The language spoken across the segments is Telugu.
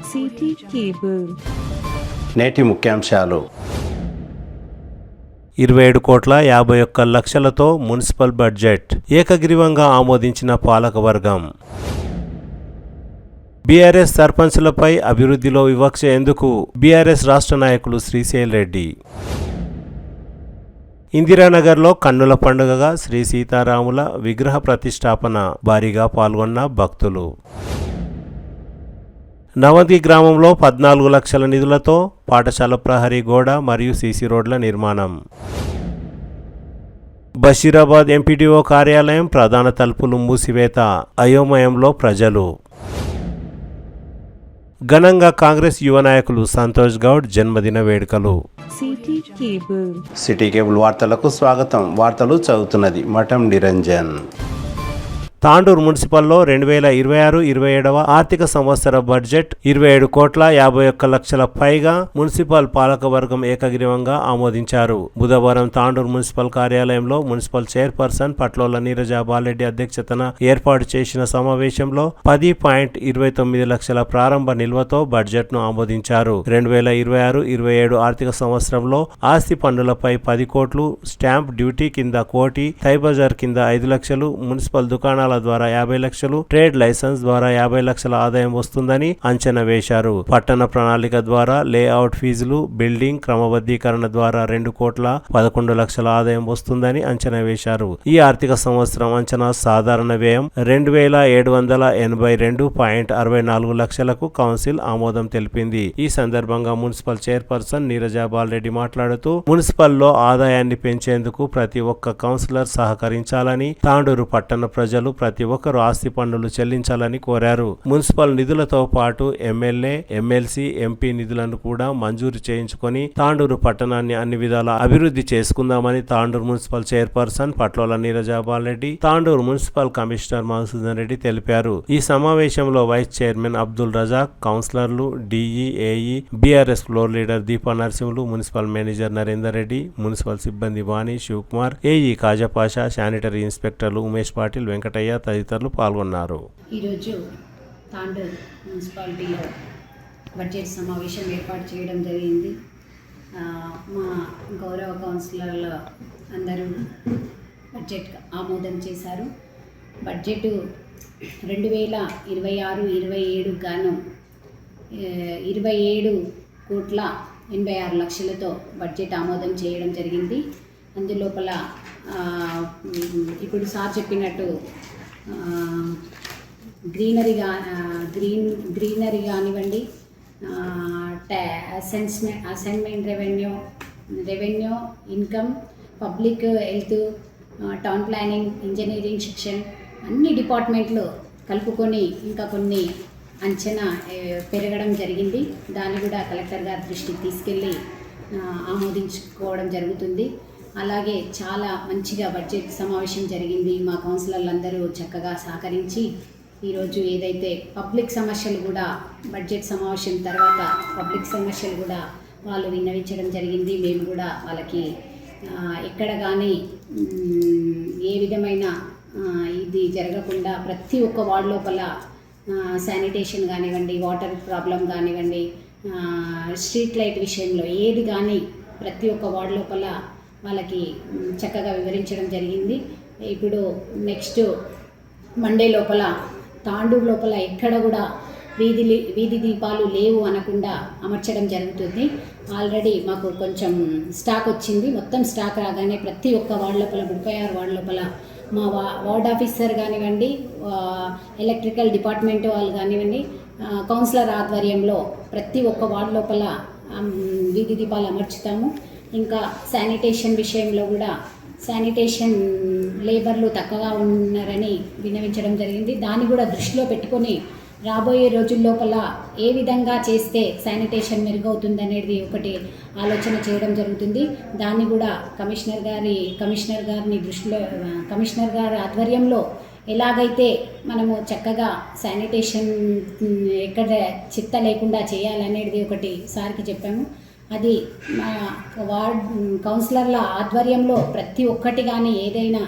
City cable. నేటి ముఖ్యాంశాలు. 27,51,00,000తో మున్సిపల్ బడ్జెట్ ఏకగ్రీవంగా ఆమోదించిన పాలకవర్గం. బీఆర్ఎస్ సర్పంచ్లపై అభివృద్ధిలో వివక్ష ఎందుకు? బీఆర్ఎస్ రాష్ట్ర నాయకులు శ్రీశైల్ రెడ్డి. ఇందిరానగర్లో కన్నుల పండుగగా శ్రీ సీతారాముల విగ్రహ ప్రతిష్టాపన, భారీగా పాల్గొన్న భక్తులు. నవంది గ్రామంలో 14 లక్షల నిధులతో పాఠశాల ప్రహరీ గోడ మరియు సీసీ రోడ్ల నిర్మాణం. బషీరాబాద్ ఎంపీడీఓ కార్యాలయం ప్రధాన తలుపులు మూసివేత, అయోమయంలో ప్రజలు. ఘనంగా కాంగ్రెస్ యువ నాయకులు సంతోష్ గౌడ్ జన్మదిన వేడుకలు. సిటీ కేబుల్ వార్తలకు స్వాగతం. వార్తలు చదువుతున్నది మఠం నిరంజన్. తాండూరు మున్సిపల్లో 2026-27 ఆర్థిక సంవత్సర బడ్జెట్ 27,51,00,000 పైగా మున్సిపల్ పాలకవర్గం ఏకగ్రీవంగా ఆమోదించారు. బుధవారం తాండూరు మున్సిపల్ కార్యాలయంలో మున్సిపల్ చైర్పర్సన్ పట్లోల నీరజ బాలరెడ్డి అధ్యక్షతన ఏర్పాటు చేసిన సమావేశంలో 10.29 లక్షల ప్రారంభ నిల్వతో బడ్జెట్ను ఆమోదించారు. 2026-27 ఆర్థిక సంవత్సరంలో ఆస్తి పన్నులపై 10 కోట్లు, స్టాంప్ డ్యూటీ కింద 1 కోటి, బజార్ కింద 5 లక్షలు, మున్సిపల్ దుకాణాల ద్వారా 50 లక్షలు, ట్రేడ్ లైసెన్స్ ద్వారా 50 లక్షల ఆదాయం వస్తుందని అంచనా వేశారు. పట్టణ ప్రణాళిక ద్వారా లేఅవుట్ ఫీజులు, బిల్డింగ్ క్రమబద్ధీకరణ ద్వారా 2,11 లక్షల ఆదాయం వస్తుందని అంచనా వేశారు. ఈ ఆర్థిక సంవత్సరం అంచనా సాధారణ వ్యయం 2,782.64 లక్షలకు కౌన్సిల్ ఆమోదం తెలిపింది. ఈ సందర్భంగా మున్సిపల్ చైర్పర్సన్ నీరజ బాలరెడ్డి మాట్లాడుతూ మున్సిపల్లో ఆదాయాన్ని పెంచేందుకు ప్రతి ఒక్క కౌన్సిలర్ సహకరించాలని, తాండూరు పట్టణ ప్రజలు ప్రతి ఒక్కరూ ఆస్తి పన్నులు చెల్లించాలని కోరారు. మున్సిపల్ నిధులతో పాటు ఎమ్మెల్యే, ఎమ్మెల్సీ, ఎంపీ నిధులను కూడా మంజూరు చేయించుకొని తాండూరు పట్టణాన్ని అన్ని విధాలా అభివృద్ధి చేసుకుందామని Tandur municipal chairperson Patlola Neeraja Bala Reddy, Tandur municipal commissioner Madhusudan Reddy తెలిపారు. ఈ సమావేశంలో వైస్ చైర్మన్ అబ్దుల్ రజాక్, కౌన్సిలర్లు, DE, AE, BRS floor leader Deepa Narasimhulu, municipal manager Narender Reddy, municipal సిబ్బంది వాణి, శివకుమార్, ఏఈ కాజాపాషా, శానిటరీ ఇన్స్పెక్టర్లు ఉమేష్ పాటిల్, వెంకటయ్య తదితరులు పాల్గొన్నారు. ఈరోజు తాండూరు మున్సిపాలిటీలో బడ్జెట్ సమావేశం ఏర్పాటు చేయడం జరిగింది. మా గౌరవ కౌన్సిలర్లు అందరూ బడ్జెట్ ఆమోదం చేశారు. బడ్జెట్ 2026-27 గాను 27,86,00,000తో బడ్జెట్ ఆమోదం చేయడం జరిగింది. అందులోపల ఇప్పుడు సార్ చెప్పినట్టు గ్రీనరీ కానివ్వండి, assignment revenue, income, public health, town planning, engineering section అన్ని డిపార్ట్మెంట్లు కలుపుకొని ఇంకా కొన్ని అంచనా పెరగడం జరిగింది. దాన్ని కూడా కలెక్టర్ గారి దృష్టికి తీసుకెళ్ళి ఆమోదించుకోవడం జరుగుతుంది. అలాగే చాలా మంచిగా బడ్జెట్ సమావేశం జరిగింది. మా కౌన్సిలర్లు అందరూ చక్కగా సహకరించి ఈరోజు ఏదైతే పబ్లిక్ సమస్యలు కూడా బడ్జెట్ సమావేశం తర్వాత పబ్లిక్ సమస్యలు కూడా వాళ్ళు విన్నవించడం జరిగింది. మేము కూడా వాళ్ళకి ఎక్కడ కానీ ఏ విధమైన ఇది జరగకుండా ప్రతి ఒక్క వార్డు లోపల శానిటేషన్ కానివ్వండి, వాటర్ ప్రాబ్లం కానివ్వండి, స్ట్రీట్ లైట్ విషయంలో ఏది కానీ ప్రతి ఒక్క వార్డు లోపల వాళ్ళకి చక్కగా వివరించడం జరిగింది. ఇప్పుడు నెక్స్ట్ మండే లోపల తాండూరు లోపల ఎక్కడ కూడా వీధి దీపాలు లేవు అనకుండా అమర్చడం జరుగుతుంది. ఆల్రెడీ మాకు కొంచెం స్టాక్ వచ్చింది. మొత్తం స్టాక్ రాగానే ప్రతి ఒక్క వార్డు లోపల 36 వార్డు లోపల మా వార్డ్ ఆఫీసర్ కానివ్వండి, ఎలక్ట్రికల్ డిపార్ట్మెంట్ వాళ్ళు కానివ్వండి, కౌన్సిలర్ ఆధ్వర్యంలో ప్రతి ఒక్క వార్డు లోపల వీధి దీపాలు అమర్చుతాము. ఇంకా శానిటేషన్ విషయంలో కూడా శానిటేషన్ లేబర్లు తక్కువగా ఉన్నారని విన్నవించడం జరిగింది. దాన్ని కూడా దృష్టిలో పెట్టుకొని రాబోయే రోజుల్లోపల ఏ విధంగా చేస్తే శానిటేషన్ మెరుగవుతుందనేది ఒకటి ఆలోచన చేయడం జరుగుతుంది. దాన్ని కూడా కమిషనర్ గారి ఆధ్వర్యంలో ఎలాగైతే మనము చక్కగా శానిటేషన్ ఎక్కడ చిత్త లేకుండా చేయాలనేది ఒకటి సార్కి చెప్పాము. అది మా వార్డ్ కౌన్సిలర్ల ఆధ్వర్యంలో ప్రతి ఒక్కటి కానీ ఏదైనా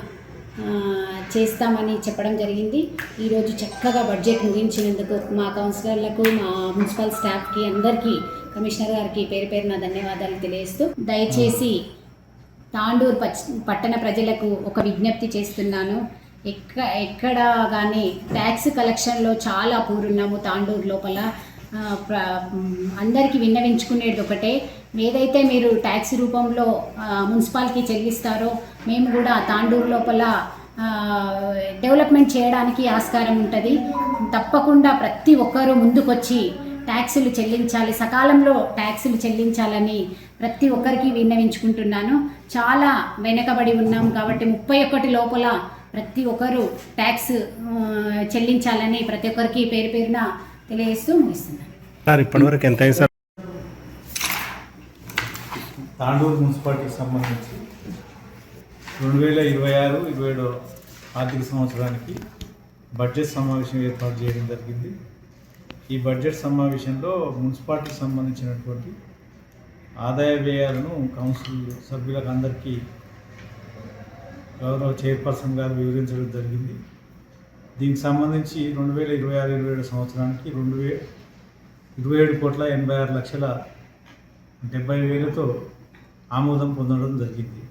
చేస్తామని చెప్పడం జరిగింది. ఈరోజు చక్కగా బడ్జెట్ ముగించినందుకు మా కౌన్సిలర్లకు, మా మున్సిపల్ స్టాఫ్కి, అందరికీ, కమిషనర్ గారికి పేరు పేరున ధన్యవాదాలు తెలియజేస్తూ, దయచేసి తాండూరు పట్టణ ప్రజలకు ఒక విజ్ఞప్తి చేస్తున్నాను. ఎక్కడ కానీ ట్యాక్స్ కలెక్షన్లో చాలా పూరున్నాము. తాండూరు లోపల అందరికీ విన్నవించుకునేది ఒకటే, ఏదైతే మీరు ట్యాక్స్ రూపంలో మున్సిపాలిటీకి చెల్లిస్తారో మేము కూడా తాండూరు లోపల డెవలప్మెంట్ చేయడానికి ఆస్కారం ఉంటుంది. తప్పకుండా ప్రతి ఒక్కరూ ముందుకొచ్చి ట్యాక్సులు చెల్లించాలి, సకాలంలో ట్యాక్సులు చెల్లించాలని ప్రతి ఒక్కరికి విన్నవించుకుంటున్నాను. చాలా వెనకబడి ఉన్నాం కాబట్టి 31 లోపల ప్రతి ఒక్కరూ ట్యాక్స్ చెల్లించాలని ప్రతి ఒక్కరికి పేరు పేరున తెలియజేస్తూ ముగిస్తున్నాను. సార్, ఇప్పటివరకు ఎంత అయింది సార్? తాండూరు మున్సిపాలిటీకి సంబంధించి 2026-27 ఆర్థిక సంవత్సరానికి బడ్జెట్ సమావేశం ఏర్పాటు చేయడం జరిగింది. ఈ బడ్జెట్ సమావేశంలో మున్సిపాలిటీకి సంబంధించినటువంటి ఆదాయ వ్యయాలను కౌన్సిల్ సభ్యులకు అందరికీ గౌరవ చైర్పర్సన్ గారు వివరించడం జరిగింది. దీనికి సంబంధించి 2026-27 సంవత్సరానికి 27,86,70,000తో ఆమోదం పొందడం జరిగింది.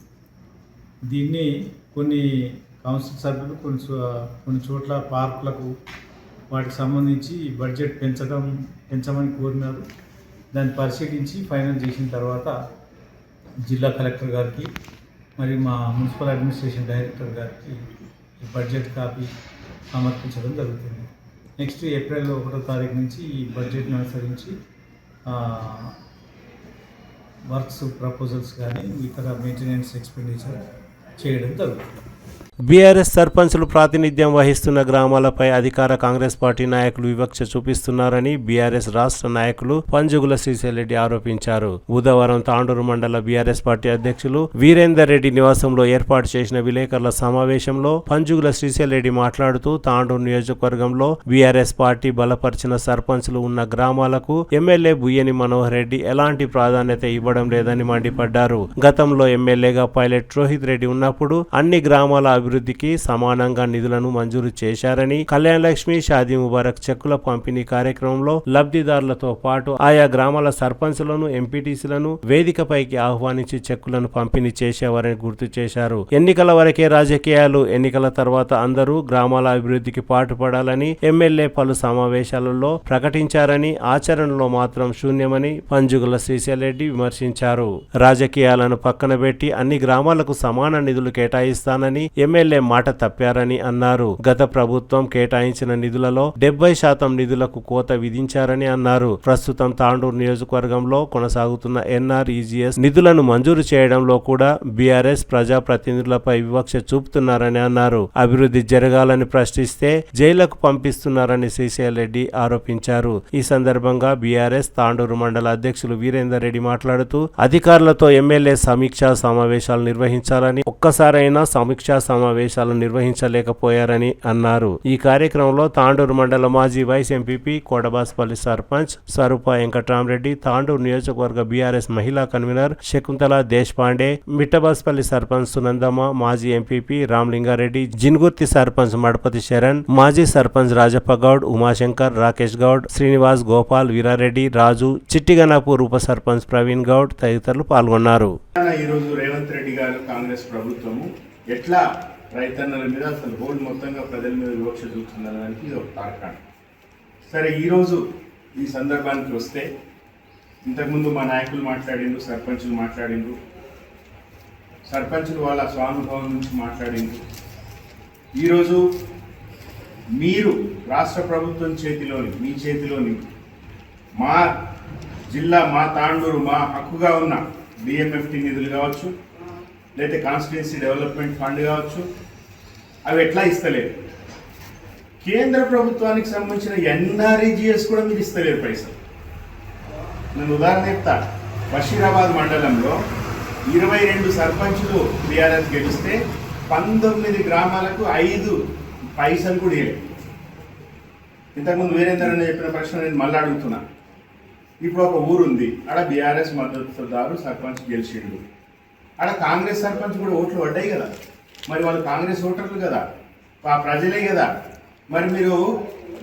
దీన్ని కొన్ని కౌన్సిల్ సభ్యులు కొన్ని చోట్ల పార్కులకు వాటికి సంబంధించి బడ్జెట్ పెంచమని కోరినారు. దాన్ని పరిశీలించి ఫైనల్ చేసిన తర్వాత జిల్లా కలెక్టర్ గారికి మరియు మా మున్సిపల్ అడ్మినిస్ట్రేషన్ డైరెక్టర్ గారికి ఈ బడ్జెట్ కాపీ సమర్పించడం జరుగుతుంది. నెక్స్ట్ ఏప్రిల్ 1వ తారీఖు నుంచి ఈ బడ్జెట్ని అనుసరించి వర్క్స్ ప్రపోజల్స్ కానీ ఇతర మెయింటెనెన్స్ ఎక్స్పెండిచర్ చేయడం జరుగుతుంది. బీఆర్ఎస్ సర్పంచులు ప్రాతినిధ్యం వహిస్తున్న గ్రామాలపై అధికార కాంగ్రెస్ పార్టీ నాయకులు వివక్ష చూపిస్తున్నారని బీఆర్ఎస్ రాష్ట్ర నాయకులు పంజుగుల శ్రీశైలరెడ్డి ఆరోపించారు. బుధవారం తాండూరు మండల బీఆర్ఎస్ పార్టీ అధ్యక్షులు వీరేందర్ రెడ్డి నివాసంలో ఏర్పాటు చేసిన విలేకరుల సమావేశంలో పంజుగుల శ్రీశైలరెడ్డి మాట్లాడుతూ తాండూరు నియోజకవర్గంలో బీఆర్ఎస్ పార్టీ బలపరిచిన సర్పంచులు ఉన్న గ్రామాలకు ఎమ్మెల్యే బుయ్యని మనోహర్ రెడ్డి ఎలాంటి ప్రాధాన్యత ఇవ్వడం లేదని మండిపడ్డారు. గతంలో ఎమ్మెల్యేగా పైలట్ రోహిత్ రెడ్డి ఉన్నప్పుడు అన్ని గ్రామాల అభివృద్ధికి సమానంగా నిధులను మంజూరు చేశారని, కళ్యాణ లక్ష్మి, షాదీ ముబారక్ చెక్కుల పంపిణీ కార్యక్రమంలో లబ్ధిదారులతో పాటు ఆయా గ్రామాల సర్పంచులను, ఎంపీటీసీలను వేదికపైకి ఆహ్వానించి చెక్కులను పంపిణీ చేసేవారని గుర్తు చేశారు. ఎన్నికల వరకే రాజకీయాలు, ఎన్నికల తర్వాత అందరూ గ్రామాల అభివృద్ధికి పాటుపడాలని ఎమ్మెల్యే పలు సమావేశాలలో ప్రకటించారని, ఆచరణలో మాత్రం శూన్యమని పంజుగుల శ్రీశైలరెడ్డి విమర్శించారు. రాజకీయాలను పక్కన పెట్టి అన్ని గ్రామాలకు సమాన నిధులు కేటాయిస్తానని ఎమ్మెల్యే మాట తప్పారని అన్నారు. గత ప్రభుత్వం కేటాయించిన నిధులలో 70% నిధులకు కోత విధించారని అన్నారు. ప్రస్తుతం తాండూరు నియోజకవర్గంలో కొనసాగుతున్న ఎన్ఆర్ఈజీఎస్ నిధులను మంజూరు చేయడంలో కూడా బీఆర్ఎస్ ప్రజాప్రతినిధులపై వివక్ష చూపుతున్నారని అన్నారు. అభివృద్ధి జరగాలని ప్రశ్నిస్తే జైలుకు పంపిస్తున్నారని శ్రీశైలరెడ్డి ఆరోపించారు. ఈ సందర్భంగా బీఆర్ఎస్ తాండూరు మండల అధ్యక్షులు వీరేందర్ రెడ్డి మాట్లాడుతూ అధికారులతో ఎమ్మెల్యే సమీక్షా సమావేశాలు నిర్వహించాలని, ఒక్కసారైనా సమీక్షా సమావేశాలు నిర్వహించలేకపోయారని అన్నారు. ఈ కార్యక్రమంలో తాండూరు మండల మాజీ వైస్ ఎంపీపీ కోడబాస్పల్లి సర్పంచ్ స్వరూప వెంకట్రామరెడ్డి, తాండూరు నియోజకవర్గ బీఆర్ఎస్ మహిళా కన్వీనర్ శకుంతల దేశపాండే, మిట్టబాస్పల్లి సర్పంచ్ సునందమ్మ, మాజీ ఎంపీపీ రామలింగారెడ్డి, జిన్గుర్తి సర్పంచ్ మడపతి శరణ్, మాజీ సర్పంచ్ రాజప్ప గౌడ్, ఉమాశంకర్, రాకేష్ గౌడ్, శ్రీనివాస్, గోపాల్, వీరారెడ్డి, రాజు, చిట్టిగనాపూర్ ఉప సర్పంచ్ ప్రవీణ్ గౌడ్ తదితరులు పాల్గొన్నారు. ఈరోజు రేవంత్ రెడ్డి గారు కాంగ్రెస్ ప్రభుత్వము ఎట్లా రైతన్నల మీద అసలు హోల్ మొత్తంగా ప్రజల మీద వివక్ష చూపుతుందనడానికి ఇది ఒక తార్కాణం. సరే, ఈరోజు ఈ సందర్భానికి వస్తే ఇంతకుముందు మా నాయకులు మాట్లాడిండ్రు, సర్పంచులు మాట్లాడిండ్రు, సర్పంచులు వాళ్ళ స్వానుభవం నుంచి మాట్లాడిండ్రు. ఈరోజు మీరు రాష్ట్ర ప్రభుత్వం చేతిలోని, మీ చేతిలోని మా జిల్లా, మా తాండూరు, మా హక్కుగా ఉన్న డిఎంఎఫ్టీ నిధులు కావచ్చు, లేకపోతే కాన్స్టిట్యున్సీ డెవలప్మెంట్ ఫండ్ కావచ్చు, అవి ఎట్లా ఇస్తలేరు. కేంద్ర ప్రభుత్వానికి సంబంధించిన ఎన్ఆర్ఈజీఎస్ కూడా మీరు ఇస్తలేరు పైసలు. నేను ఉదాహరణ చెప్తా. బషీరాబాద్ మండలంలో 22 సర్పంచులు బీఆర్ఎస్ గెలిస్తే 19 గ్రామాలకు 5 పైసలు కూడా ఇవ్వలేదు. ఇంతకుముందు వీరేందర్ అని చెప్పిన ప్రశ్న నేను మళ్ళీ అడుగుతున్నా. ఇప్పుడు ఒక ఊరుంది, ఆడ బీఆర్ఎస్ మద్దతుదారు సర్పంచ్ గెలిచిండు, ఆడ కాంగ్రెస్ సర్పంచ్ కూడా ఓట్లు పడ్డాయి కదా. మరి వాళ్ళు కాంగ్రెస్ ఓటర్లు కదా, ఆ ప్రజలే కదా. మరి మీరు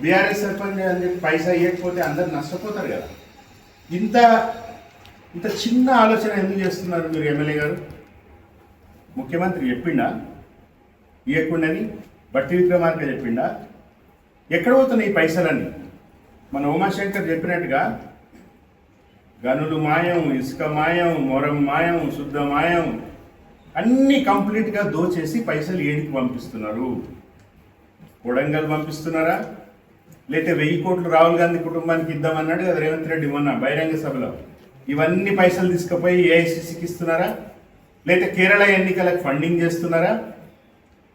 బీఆర్ఎస్ సర్పంచ్ అని చెప్పి పైసా ఇవ్వకపోతే అందరు నష్టపోతారు కదా. ఇంత ఇంత చిన్న ఆలోచన ఎందుకు చేస్తున్నారు మీరు ఎమ్మెల్యే గారు? ముఖ్యమంత్రి చెప్పిండా ఇవ్వకుండాని? బట్టి విక్రమార్క చెప్పిండా? ఎక్కడ పోతున్నాయి ఈ పైసలన్నీ? మన ఉమాశంకర్ చెప్పినట్టుగా గనులు మాయం, ఇసుక మాయం, మొరం మాయం, శుద్ధ మాయం, అన్నీ కంప్లీట్గా దోచేసి పైసలు ఏడికి పంపిస్తున్నారు? కొడంగల్ పంపిస్తున్నారా? లేకపోతే 1000 కోట్లు రాహుల్ గాంధీ కుటుంబానికి ఇద్దామన్నాడు కదా రేవంత్ రెడ్డి మొన్న బహిరంగ సభలో. ఇవన్నీ పైసలు తీసుకుపోయి ఏఐసిసికి ఇస్తున్నారా? లేకపోతే కేరళ ఎన్నికలకు ఫండింగ్ చేస్తున్నారా?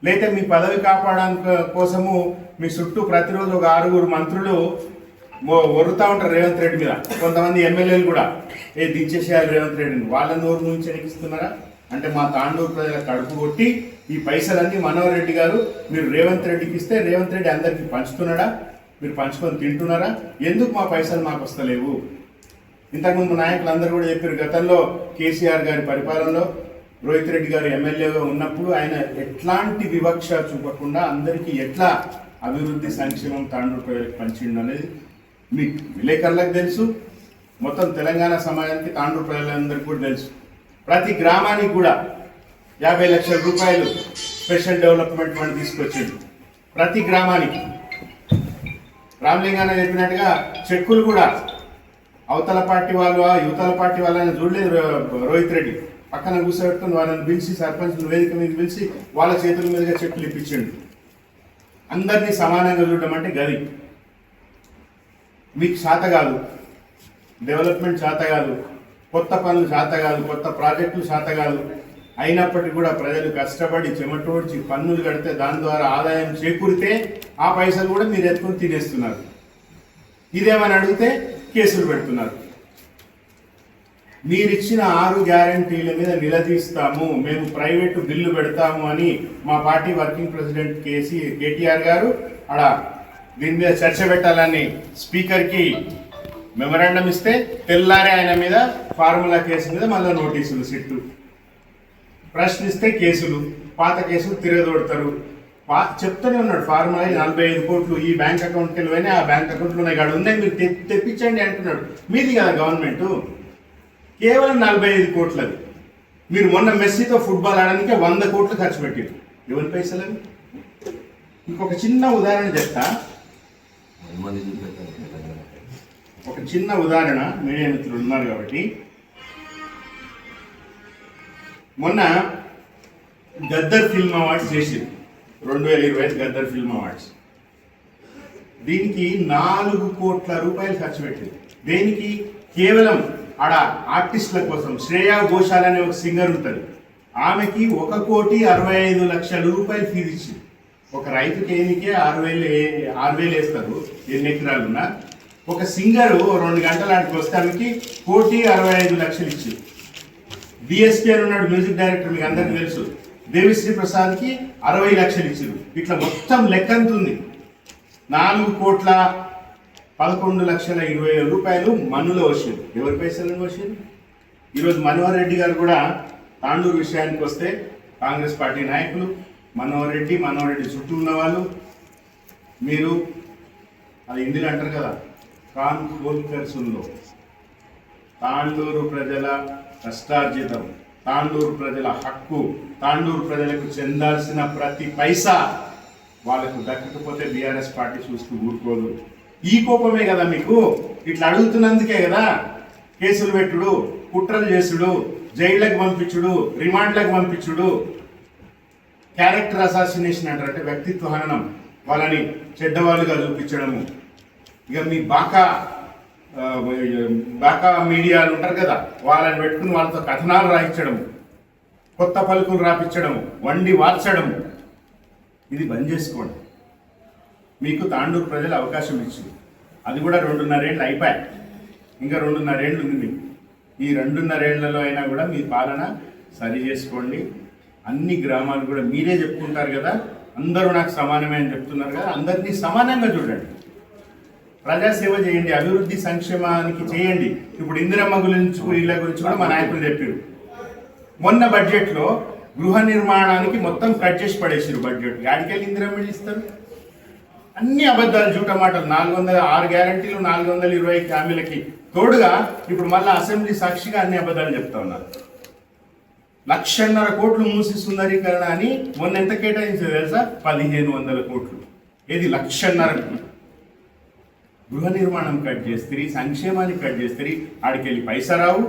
లేకపోతే మీ పదవి కాపాడడానికి కోసము మీ చుట్టూ ప్రతిరోజు ఒక 6 మంత్రులు ఒరుతా ఉంటారు రేవంత్ రెడ్డి మీద. కొంతమంది ఎమ్మెల్యేలు కూడా దించేసేయాలి రేవంత్ రెడ్డిని, వాళ్ళ నోరు నుంచి ఎనికిస్తున్నారా? అంటే మా తాండూరు ప్రజల కడుపు కొట్టి ఈ పైసలన్నీ మనోహర్ రెడ్డి గారు మీరు రేవంత్ రెడ్డికి ఇస్తే రేవంత్ రెడ్డి అందరికీ పంచుతున్నాడా? మీరు పంచుకొని తింటున్నారా? ఎందుకు మా పైసలు మాకు వస్తలేవు? ఇంతకుముందు నాయకులు అందరూ కూడా చెప్పారు, గతంలో కేసీఆర్ గారి పరిపాలనలో రోహిత్ రెడ్డి గారు ఎమ్మెల్యేగా ఉన్నప్పుడు ఆయన ఎట్లాంటి వివక్ష చూపకుండా అందరికీ ఎట్లా అభివృద్ధి సంక్షేమం తాండూరు ప్రజలకు పంచిండు అనేది మీకు విలేకరులకు తెలుసు, మొత్తం తెలంగాణ సమాజానికి తాండూరు ప్రజలందరికీ కూడా తెలుసు. ప్రతి గ్రామానికి కూడా 50 లక్షల రూపాయలు స్పెషల్ డెవలప్మెంట్ ఫండ్ తీసుకొచ్చిండు ప్రతి గ్రామానికి. రామలింగాన చెప్పినట్టుగా చెక్కులు కూడా అవతల పార్టీ వాళ్ళు యువతల పార్టీ వాళ్ళని చూడలేదు రోహిత్ రెడ్డి. పక్కన కూర్చోబెట్టుకుని వాళ్ళని పిలిచి సర్పంచ్ వేదిక మీద పిలిచి వాళ్ళ చేతుల మీదుగా చెక్కులు ఇప్పించండు. అందరినీ సమానంగా చూడడం అంటే గది. మీకు చేత కాదు, డెవలప్మెంట్ చేత కాదు, కొత్త పనులు చేత కాదు, కొత్త ప్రాజెక్టులు చేత కాదు. అయినప్పటికీ కూడా ప్రజలు కష్టపడి చెమటోడ్చి పన్నులు కడితే దాని ద్వారా ఆదాయం చేకూరితే ఆ పైసలు కూడా మీరు ఎత్తుకొని తినేస్తున్నారు. ఇదేమని అడిగితే కేసులు పెడుతున్నారు. మీరిచ్చిన 6 గ్యారంటీల మీద నిలదీస్తాము, మేము ప్రైవేటు బిల్లు పెడతాము అని మా పార్టీ వర్కింగ్ ప్రెసిడెంట్ కేటీఆర్ గారు అక్కడ దీని మీద చర్చ పెట్టాలని స్పీకర్కి మెమరాండం ఇస్తే తెల్లారే ఆయన మీద ఫార్ములా కేసు మీద మళ్ళీ నోటీసులు సిట్టు, ప్రశ్నిస్తే కేసులు, పాత కేసులు తిరగదోడతారు. చెప్తూనే ఉన్నాడు ఫార్ములా 45 కోట్లు ఈ బ్యాంక్ అకౌంట్కి వెళ్ళిపోయినా ఆ బ్యాంక్ అకౌంట్లో ఉన్నాయి కాదు ఉన్నాయి మీరు తెప్పించండి అంటున్నాడు. మీది కదా గవర్నమెంట్, కేవలం 45 కోట్లది. మీరు మొన్న మెస్సీతో ఫుట్బాల్ ఆడడానికి 100 కోట్లు ఖర్చు పెట్టారు. ఎవరి పైసలని? ఇంకొక చిన్న ఉదాహరణ చెప్తా, ఒక చిన్న ఉదాహరణ, మీడియా మిత్రులు ఉన్నారు కాబట్టి. మొన్న గద్దర్ ఫిల్మ్ అవార్డ్స్ చేసింది 2020 గద్దర్ ఫిల్మ్ అవార్డ్స్. దీనికి 4 కోట్ల రూపాయలు ఖర్చు పెట్టింది. దేనికి? కేవలం ఆడ ఆర్టిస్టుల కోసం. శ్రేయా ఘోషాల్ అనే ఒక సింగర్ ఉంటుంది, ఆమెకి 1,65,00,000 రూపాయలు ఫీజు ఇచ్చింది. ఒక రైతుకి ఏనికి 6,000 వేస్తారు 8 ఎకరాలున్నా. ఒక సింగరు 2 గంటల ఆడికి వస్తే ఆమెకి 1,65,00,000 ఇచ్చింది. డిఎస్పీ అని ఉన్నాడు మ్యూజిక్ డైరెక్టర్, మీకు అందరికీ తెలుసు. దేవిశ్రీ ప్రసాద్కి 60 లక్షలు ఇచ్చారు. ఇట్లా మొత్తం లెక్కంతుంది 4,11,20,000 రూపాయలు మన్నులో వచ్చారు. ఎవరి పైసలను వచ్చారు? ఈరోజు మనోహర్ రెడ్డి గారు కూడా తాండూరు విషయానికి వస్తే కాంగ్రెస్ పార్టీ నాయకులు మనోహర్ రెడ్డి చుట్టూ ఉన్న వాళ్ళు, మీరు అది హిందీలో అంటారు కదా, కాన్ ఖోల్కర్ సున్లో. తాండూరు ప్రజల కష్టార్జితం, తాండూరు ప్రజల హక్కు, తాండూరు ప్రజలకు చెందాల్సిన ప్రతి పైసా వాళ్ళకు దక్కకపోతే బీఆర్ఎస్ పార్టీ చూస్తూ ఊరుకోదు. ఈ కోపమే కదా మీకు, ఇట్లా అడుగుతున్నందుకే కదా కేసులు పెట్టుడు, కుట్రలు చేసుడు, జైళ్ళకు పంపించుడు, రిమాండ్లకు పంపించుడు, క్యారెక్టర్ అసాసినేషన్ అంటారు, అంటే వ్యక్తిత్వ హననం, వాళ్ళని చెడ్డవాళ్ళుగా చూపించడము. ఇక మీ బాకా మీడియాలు ఉంటారు కదా, వాళ్ళని పెట్టుకుని వాళ్ళతో కథనాలు రాయించడము, కొత్త పలుకులు రాపించడము, వండి వార్చడము, ఇది బంద్ చేసుకోండి. మీకు తాండూరు ప్రజలు అవకాశం ఇచ్చింది, అది కూడా 2.5 ఏళ్ళు అయిపోయాయి, ఇంకా 2.5 ఏళ్ళు ఉంది మీకు. ఈ 2.5 ఏళ్లలో అయినా కూడా మీ పాలన సరి చేసుకోండి. అన్ని గ్రామాలు కూడా మీరే చెప్పుకుంటారు కదా, అందరూ నాకు సమానమే అని చెప్తున్నారు కదా, అందరినీ సమానంగా చూడండి, ప్రజాసేవ చేయండి, అభివృద్ధి సంక్షేమానికి చేయండి. ఇప్పుడు ఇందిరమ్మ గురించి ఇళ్ళ గురించి కూడా మా నాయకులు చెప్పారు. మొన్న బడ్జెట్లో గృహ నిర్మాణానికి మొత్తం కట్ చేసి పడేసారు బడ్జెట్. యాడికెళ్ళి ఇందిరమ్మ ఇస్తారు? అన్ని అబద్ధాలు, జూట మాటలు. 406 గ్యారంటీలు, 420 హామీలకి తోడుగా ఇప్పుడు మళ్ళీ అసెంబ్లీ సాక్షిగా అన్ని అబద్ధాలు చెప్తా ఉన్నారు. 1,50,000 కోట్లు మూసి సుందరీకరణ అని మొన్న ఎంత కేటాయించారు తెలుసా? 1,500 కోట్లు. ఏది 1,50,000? గృహ నిర్మాణం కట్ చేస్తారు, సంక్షేమాన్ని కట్ చేస్తారు, ఆడికెళ్ళి పైసా రావు.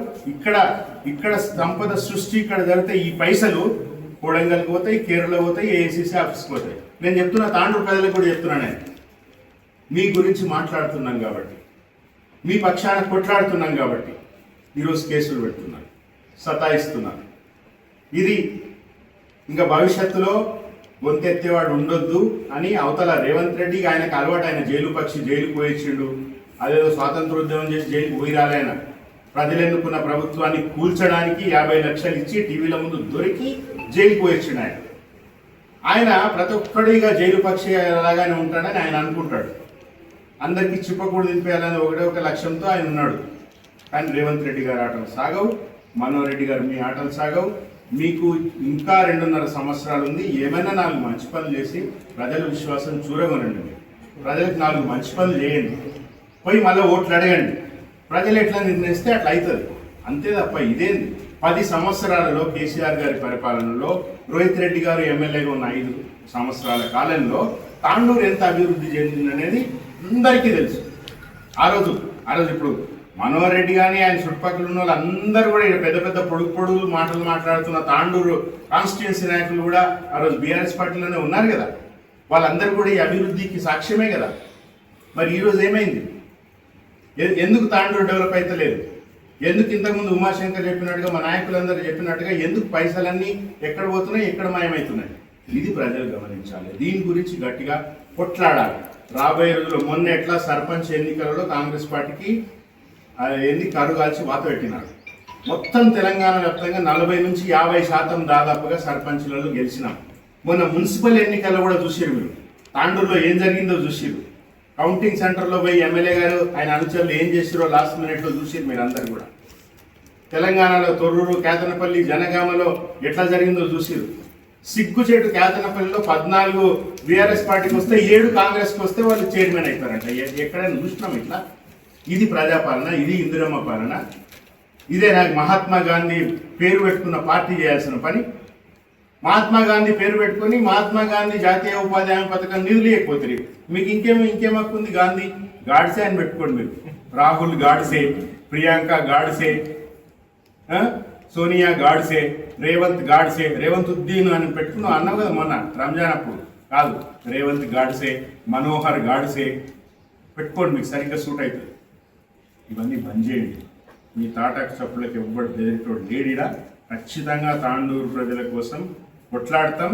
ఇక్కడ సంపద సృష్టి ఇక్కడ జరిగితే ఈ పైసలు కొడంగల్కి పోతాయి, కేరళ పోతాయి, ఏఐసిసి ఆఫీస్కి పోతాయి. నేను చెప్తున్నా, తాండూరు ప్రజలకు కూడా చెప్తున్నాను, మీ గురించి మాట్లాడుతున్నాం కాబట్టి, మీ పక్షాన కొట్లాడుతున్నాం కాబట్టి ఈరోజు కేసులు పెడుతున్నారు, సతాయిస్తున్నారు. ఇది ఇంకా భవిష్యత్తులో గొంతెత్తేవాడు ఉండొద్దు అని అవతల రేవంత్ రెడ్డి ఆయనకు అలవాటు. ఆయన జైలుకు పోయించిండు. అదేదో స్వాతంత్రోద్యమం చేసి జైలుకు పోయి రాలైన ప్రజలు ఎన్నుకున్న ప్రభుత్వాన్ని కూల్చడానికి 50 లక్షలు ఇచ్చి టీవీల ముందు దొరికి జైలుకు పోయించిండు. ఆయన ప్రతి ఒక్కడిగా జైలు పక్షి లాగానే ఉంటాడని ఆయన అనుకుంటాడు. అందరికీ చిప్పకూడు దింపేయాలని ఒక లక్ష్యంతో ఆయన ఉన్నాడు. కానీ రేవంత్ రెడ్డి గారి ఆటలు సాగవు, మనోహర్ రెడ్డి గారు మీ ఆటలు సాగవు. మీకు ఇంకా 2.5 సంవత్సరాలు ఉంది. ఏమైనా 4 మంచి పనులు చేసి ప్రజల విశ్వాసం చూరగొనండి. మీరు ప్రజలకు 4 మంచి పనులు చేయండి, పోయి మళ్ళీ ఓట్లు అడగండి. ప్రజలు ఎట్లా నిర్ణయిస్తే అట్లా అవుతుంది, అంతే తప్ప ఇదేంది. 10 సంవత్సరాలలో కేసీఆర్ గారి పరిపాలనలో రోహిత్ రెడ్డి గారు ఎమ్మెల్యేగా ఉన్న 5 సంవత్సరాల కాలంలో తాండూరు ఎంత అభివృద్ధి చెందిందనేది అందరికీ తెలుసు. ఆ రోజు ఇప్పుడు మనోహర్ రెడ్డి కానీ ఆయన చుట్టుపక్కల ఉన్న వాళ్ళు అందరూ కూడా పెద్ద పెద్ద పొడుగు మాటలు మాట్లాడుతున్న తాండూరు కాన్స్టిట్యున్సీ నాయకులు కూడా ఆ రోజు బీఆర్ఎస్ పార్టీలోనే ఉన్నారు కదా. వాళ్ళందరూ కూడా ఈ అభివృద్ధికి సాక్ష్యమే కదా. మరి ఈరోజు ఏమైంది? ఎందుకు తాండూరు డెవలప్ అయితే లేదు? ఎందుకు ఇంతకుముందు ఉమాశంకర్ చెప్పినట్టుగా, మా నాయకులందరూ చెప్పినట్టుగా ఎందుకు పైసలన్నీ ఎక్కడ పోతున్నాయి, ఎక్కడ మాయమవుతున్నాయి? ఇది ప్రజలు గమనించాలి. దీని గురించి గట్టిగా కొట్లాడాలి. రాబోయే రోజుల్లో మొన్న ఎట్లా సర్పంచ్ ఎన్నికలలో కాంగ్రెస్ పార్టీకి కరు కాల్చి వాత పెట్టినాడు. మొత్తం తెలంగాణ వ్యాప్తంగా 40 నుంచి 50% దాదాపుగా సర్పంచ్లలో గెలిచినాం. మొన్న మున్సిపల్ ఎన్నికల్లో కూడా చూసిరు మీరు, తాండూరులో ఏం జరిగిందో చూసిరు. కౌంటింగ్ సెంటర్లో పోయి ఎమ్మెల్యే గారు ఆయన అనుచరులు ఏం చేసిరో లాస్ట్ మినిట్లో చూసిరు మీరు అందరు కూడా. తెలంగాణలో తొర్రూరు, కేతనపల్లి, జనగామలో ఎట్లా జరిగిందో చూసిరు. సిగ్గుచేటు కేతనపల్లిలో 14 బీఆర్ఎస్ పార్టీకి వస్తే 7 కాంగ్రెస్కి వస్తే వాళ్ళు చైర్మన్ అవుతారంట. ఎక్కడైనా చూసినాం ఇట్లా? ఇది ప్రజాపాలన, ఇది ఇందిరమ్మ పాలన. ఇదే నాకు మహాత్మా గాంధీ పేరు పెట్టుకున్న పార్టీ చేయాల్సిన పని. మహాత్మా గాంధీ పేరు పెట్టుకొని మహాత్మా గాంధీ జాతీయ ఉపాధి హామీ పథకం నిధులు ఇవ్వకపోతే మీకు ఇంకేం హక్కు ఉంది? గాంధీ గాడ్సే అని పెట్టుకోండి మీరు. రాహుల్ గాడ్సే, ప్రియాంక గాడ్సే, సోనియా గాడ్సే, రేవంత్ ఉద్దీన్ అని పెట్టుకున్నావు అన్నావు కదా మొన్న రంజాన్ అప్పుడు. కాదు, రేవంత్ గాడ్సే, మనోహర్ గాడ్సే పెట్టుకోండి, మీకు సరిగ్గా సూట్ అవుతుంది. ఇవన్నీ బంద్ చేయండి. మీ తాటాకు చప్పులకి ఎవ్వడు బెదిరిటోడు లేడిడా. ఖచ్చితంగా తాండూరు ప్రజల కోసం కొట్లాడతాం.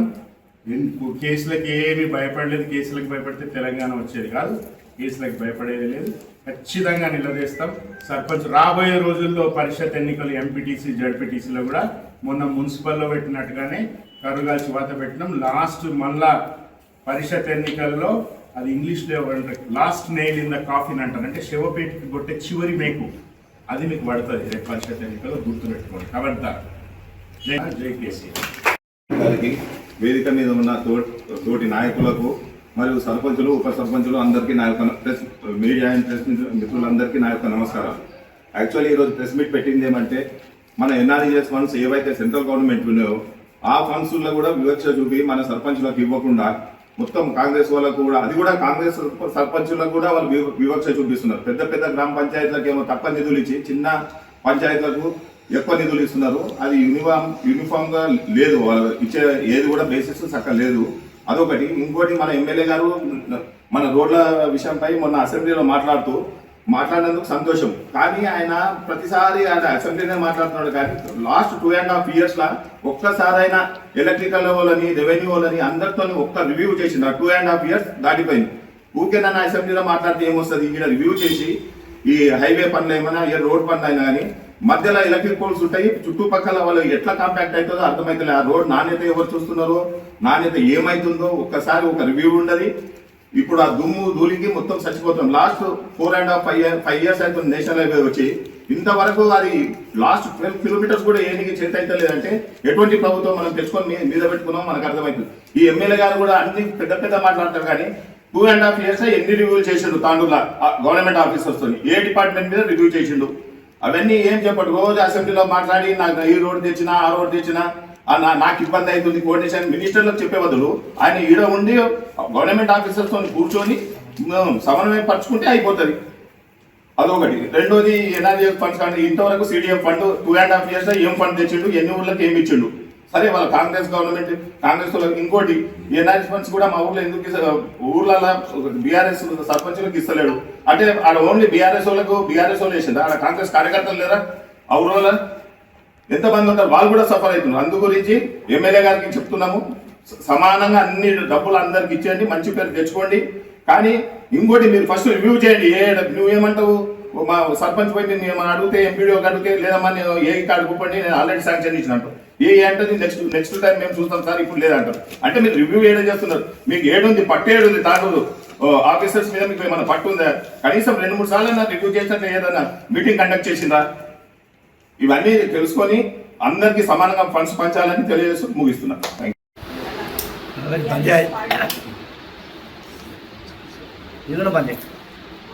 కేసులకు ఏమీ భయపడలేదు. కేసులకు భయపడితే తెలంగాణ వచ్చేది కాదు. కేసులకు భయపడేది లేదు. ఖచ్చితంగా నిలదీస్తాం. సర్పంచ్ రాబోయే రోజుల్లో పరిషత్ ఎన్నికలు ఎంపీటీసీ, జడ్పీటీసీలో కూడా మొన్న మున్సిపల్లో పెట్టినట్టుగానే కరుగాల్చి వాత పెట్టినాం. లాస్ట్ మళ్ళా పరిషత్ ఎన్నికల్లో అది ఇంగ్లీష్లో ఏమంటారు, last nail in the coffin అంటారు. అంటే శివపేటకి కొట్టే చివరి మేకు అది మీకు పడుతుంది రేపు పరిషత్ ఎన్నికల్లో. గుర్తుపెట్టుకోండి. ఖబర్దార్. జై కేసీఆర్ గారికి, వేదిక మీద ఉన్న తోటి నాయకులకు మరియు సర్పంచులు, ఉప సర్పంచులు అందరికీ నా యొక్క మీడియా అండ్ ప్రెస్ మిత్రులందరికీ నా యొక్క నమస్కారాలు. యాక్చువల్లీ ఈరోజు ప్రెస్ మీట్ పెట్టింది ఏమంటే, మన ఎన్ఆర్ఈఎస్ ఫండ్స్ ఏవైతే సెంట్రల్ గవర్నమెంట్ ఉన్నాయో ఆ ఫండ్స్లో కూడా వివక్ష చూపి మన సర్పంచులకు ఇవ్వకుండా మొత్తం కాంగ్రెస్ వాళ్ళకు కూడా, అది కూడా కాంగ్రెస్ సర్పంచులకు కూడా వాళ్ళు వివక్ష చూపిస్తున్నారు. పెద్ద పెద్ద గ్రామ పంచాయతీలకు ఏమో తక్కువ నిధులు ఇచ్చి చిన్న పంచాయతీలకు ఎక్కువ నిధులు ఇస్తున్నారు. అది యూనిఫామ్గా లేదు. వాళ్ళు ఇచ్చే ఏది కూడా బేసిస్ చక్కగా లేదు. అదొకటి. ఇంకోటి, మన ఎమ్మెల్యే గారు మన రోడ్ల విషయంపై మొన్న అసెంబ్లీలో మాట్లాడినందుకు సంతోషం. కానీ ఆయన ప్రతిసారి ఆయన అసెంబ్లీనే మాట్లాడుతున్నాడు. కానీ లాస్ట్ 2.5 yearsలో ఒక్కసారైనా ఎలక్ట్రికల్ వాళ్ళని, రెవెన్యూ వాళ్ళని అందరితో ఒక్క రివ్యూ చేసింది. 2.5 years దాటిపోయింది. ఊరికేనా అసెంబ్లీలో మాట్లాడితే ఏమొస్తుంది? ఇక్కడ రివ్యూ చేసి ఈ హైవే పనులు ఏమైనా, ఏ రోడ్ పనులు అయినా కానీ మధ్యలో ఎలక్ట్రిక్ పోల్స్ ఉంటాయి. చుట్టుపక్కల వాళ్ళు ఎట్లా కాంపాక్ట్ అవుతుందో అర్థమవుతుంది. ఆ రోడ్ నాణ్యత ఎవరు చూస్తున్నారో, నాణ్యత ఏమవుతుందో ఒక్కసారి ఒక రివ్యూ ఉండదు. ఇప్పుడు ఆ దుమ్ము ధూళికి మొత్తం చచ్చిపోతాం. లాస్ట్ 4.5 years అవుతుంది నేషనల్ హైవే వచ్చి, ఇంతవరకు అది లాస్ట్ 12 kilometers కూడా ఏనికి చేత అయితే లేదంటే ఎటువంటి ప్రభుత్వం మనం తెచ్చుకొని మీద పెట్టుకున్నాం మనకు అర్థమవుతుంది. ఈ ఎమ్మెల్యే గారు కూడా అన్ని పెద్ద మాట్లాడతారు, కానీ 2.5 years ఎన్ని రివ్యూలు చేసిండు తాండూరులో గవర్నమెంట్ ఆఫీసర్స్ తో, ఏ డిపార్ట్మెంట్ మీద రివ్యూ చేసిండు అవన్నీ ఏం చెప్పడు. రోజు అసెంబ్లీలో మాట్లాడి నాకు ఈ రోడ్ తెచ్చినా ఆ రోడ్ తెచ్చినా నాకు ఇబ్బంది అవుతుంది కోఆర్డినేషన్ మినిస్టర్లకు చెప్పే బదులు ఆయన ఈడ ఉండి గవర్నమెంట్ ఆఫీసర్స్ తో కూర్చొని సమన్వయం పరుచుకుంటే అయిపోతుంది. అదొకటి. రెండోది ఎన్ఆర్జీఎఫ్ ఫండ్స్ కానీ ఇంతవరకు సిడిఎఫ్ ఫండ్ 2.5 years ఏం ఫండ్ తెచ్చిండు, ఎన్ని ఊళ్ళకి ఏమి ఇచ్చిండు. సరే వాళ్ళ కాంగ్రెస్ గవర్నమెంట్ కాంగ్రెస్ వాళ్ళకి. ఇంకోటి ఎన్ఆర్జీ ఫండ్స్ కూడా మా ఊర్లో ఎందుకు ఊర్లలో బీఆర్ఎస్ సర్పంచులకు ఇస్తలేడు అంటే ఆడ ఓన్లీ బీఆర్ఎస్ వాళ్ళు వేసిందా, ఆడ కాంగ్రెస్ కార్యకర్తలు లేరా? ఆ ఊర్లో ఎంతమంది ఉంటారు, వాళ్ళు కూడా సఫర్ అవుతున్నారు. అందు గురించి ఎమ్మెల్యే గారికి చెప్తున్నాము, సమానంగా అన్ని డబ్బులు అందరికి ఇచ్చేయండి, మంచి పేరు తెచ్చుకోండి. కానీ ఇంకోటి మీరు ఫస్ట్ రివ్యూ చేయండి. నువ్వేమంటావు, మా సర్పంచ్ పోయి నేను ఏమైనా అడిగితే ఎంపీడీఓకి అడిగితే లేదమ్మా నేను ఏకి అడుగుపండి నేను ఆల్రెడీ శాంక్షన్ ఇచ్చినట్టు అంటే నెక్స్ట్ టైం మేము చూస్తాం సార్ ఇప్పుడు లేదంటారు. అంటే మీరు రివ్యూ ఏదో చేస్తున్నారు, మీకు ఏడుంది పట్టు ఏడుంది తాండూరు ఆఫీసర్స్ మీద మీకు ఏమైనా పట్టు ఉందా? కనీసం 2-3 సార్లు రివ్యూ చేసినట్టు ఏదైనా మీటింగ్ కండక్ట్ చేసిందా? ఇవన్నీ తెలుసుకొని అందరికీ సమానంగా ఫండ్స్ పంచాలని తెలియజేస్తూ ముగిస్తున్నాను.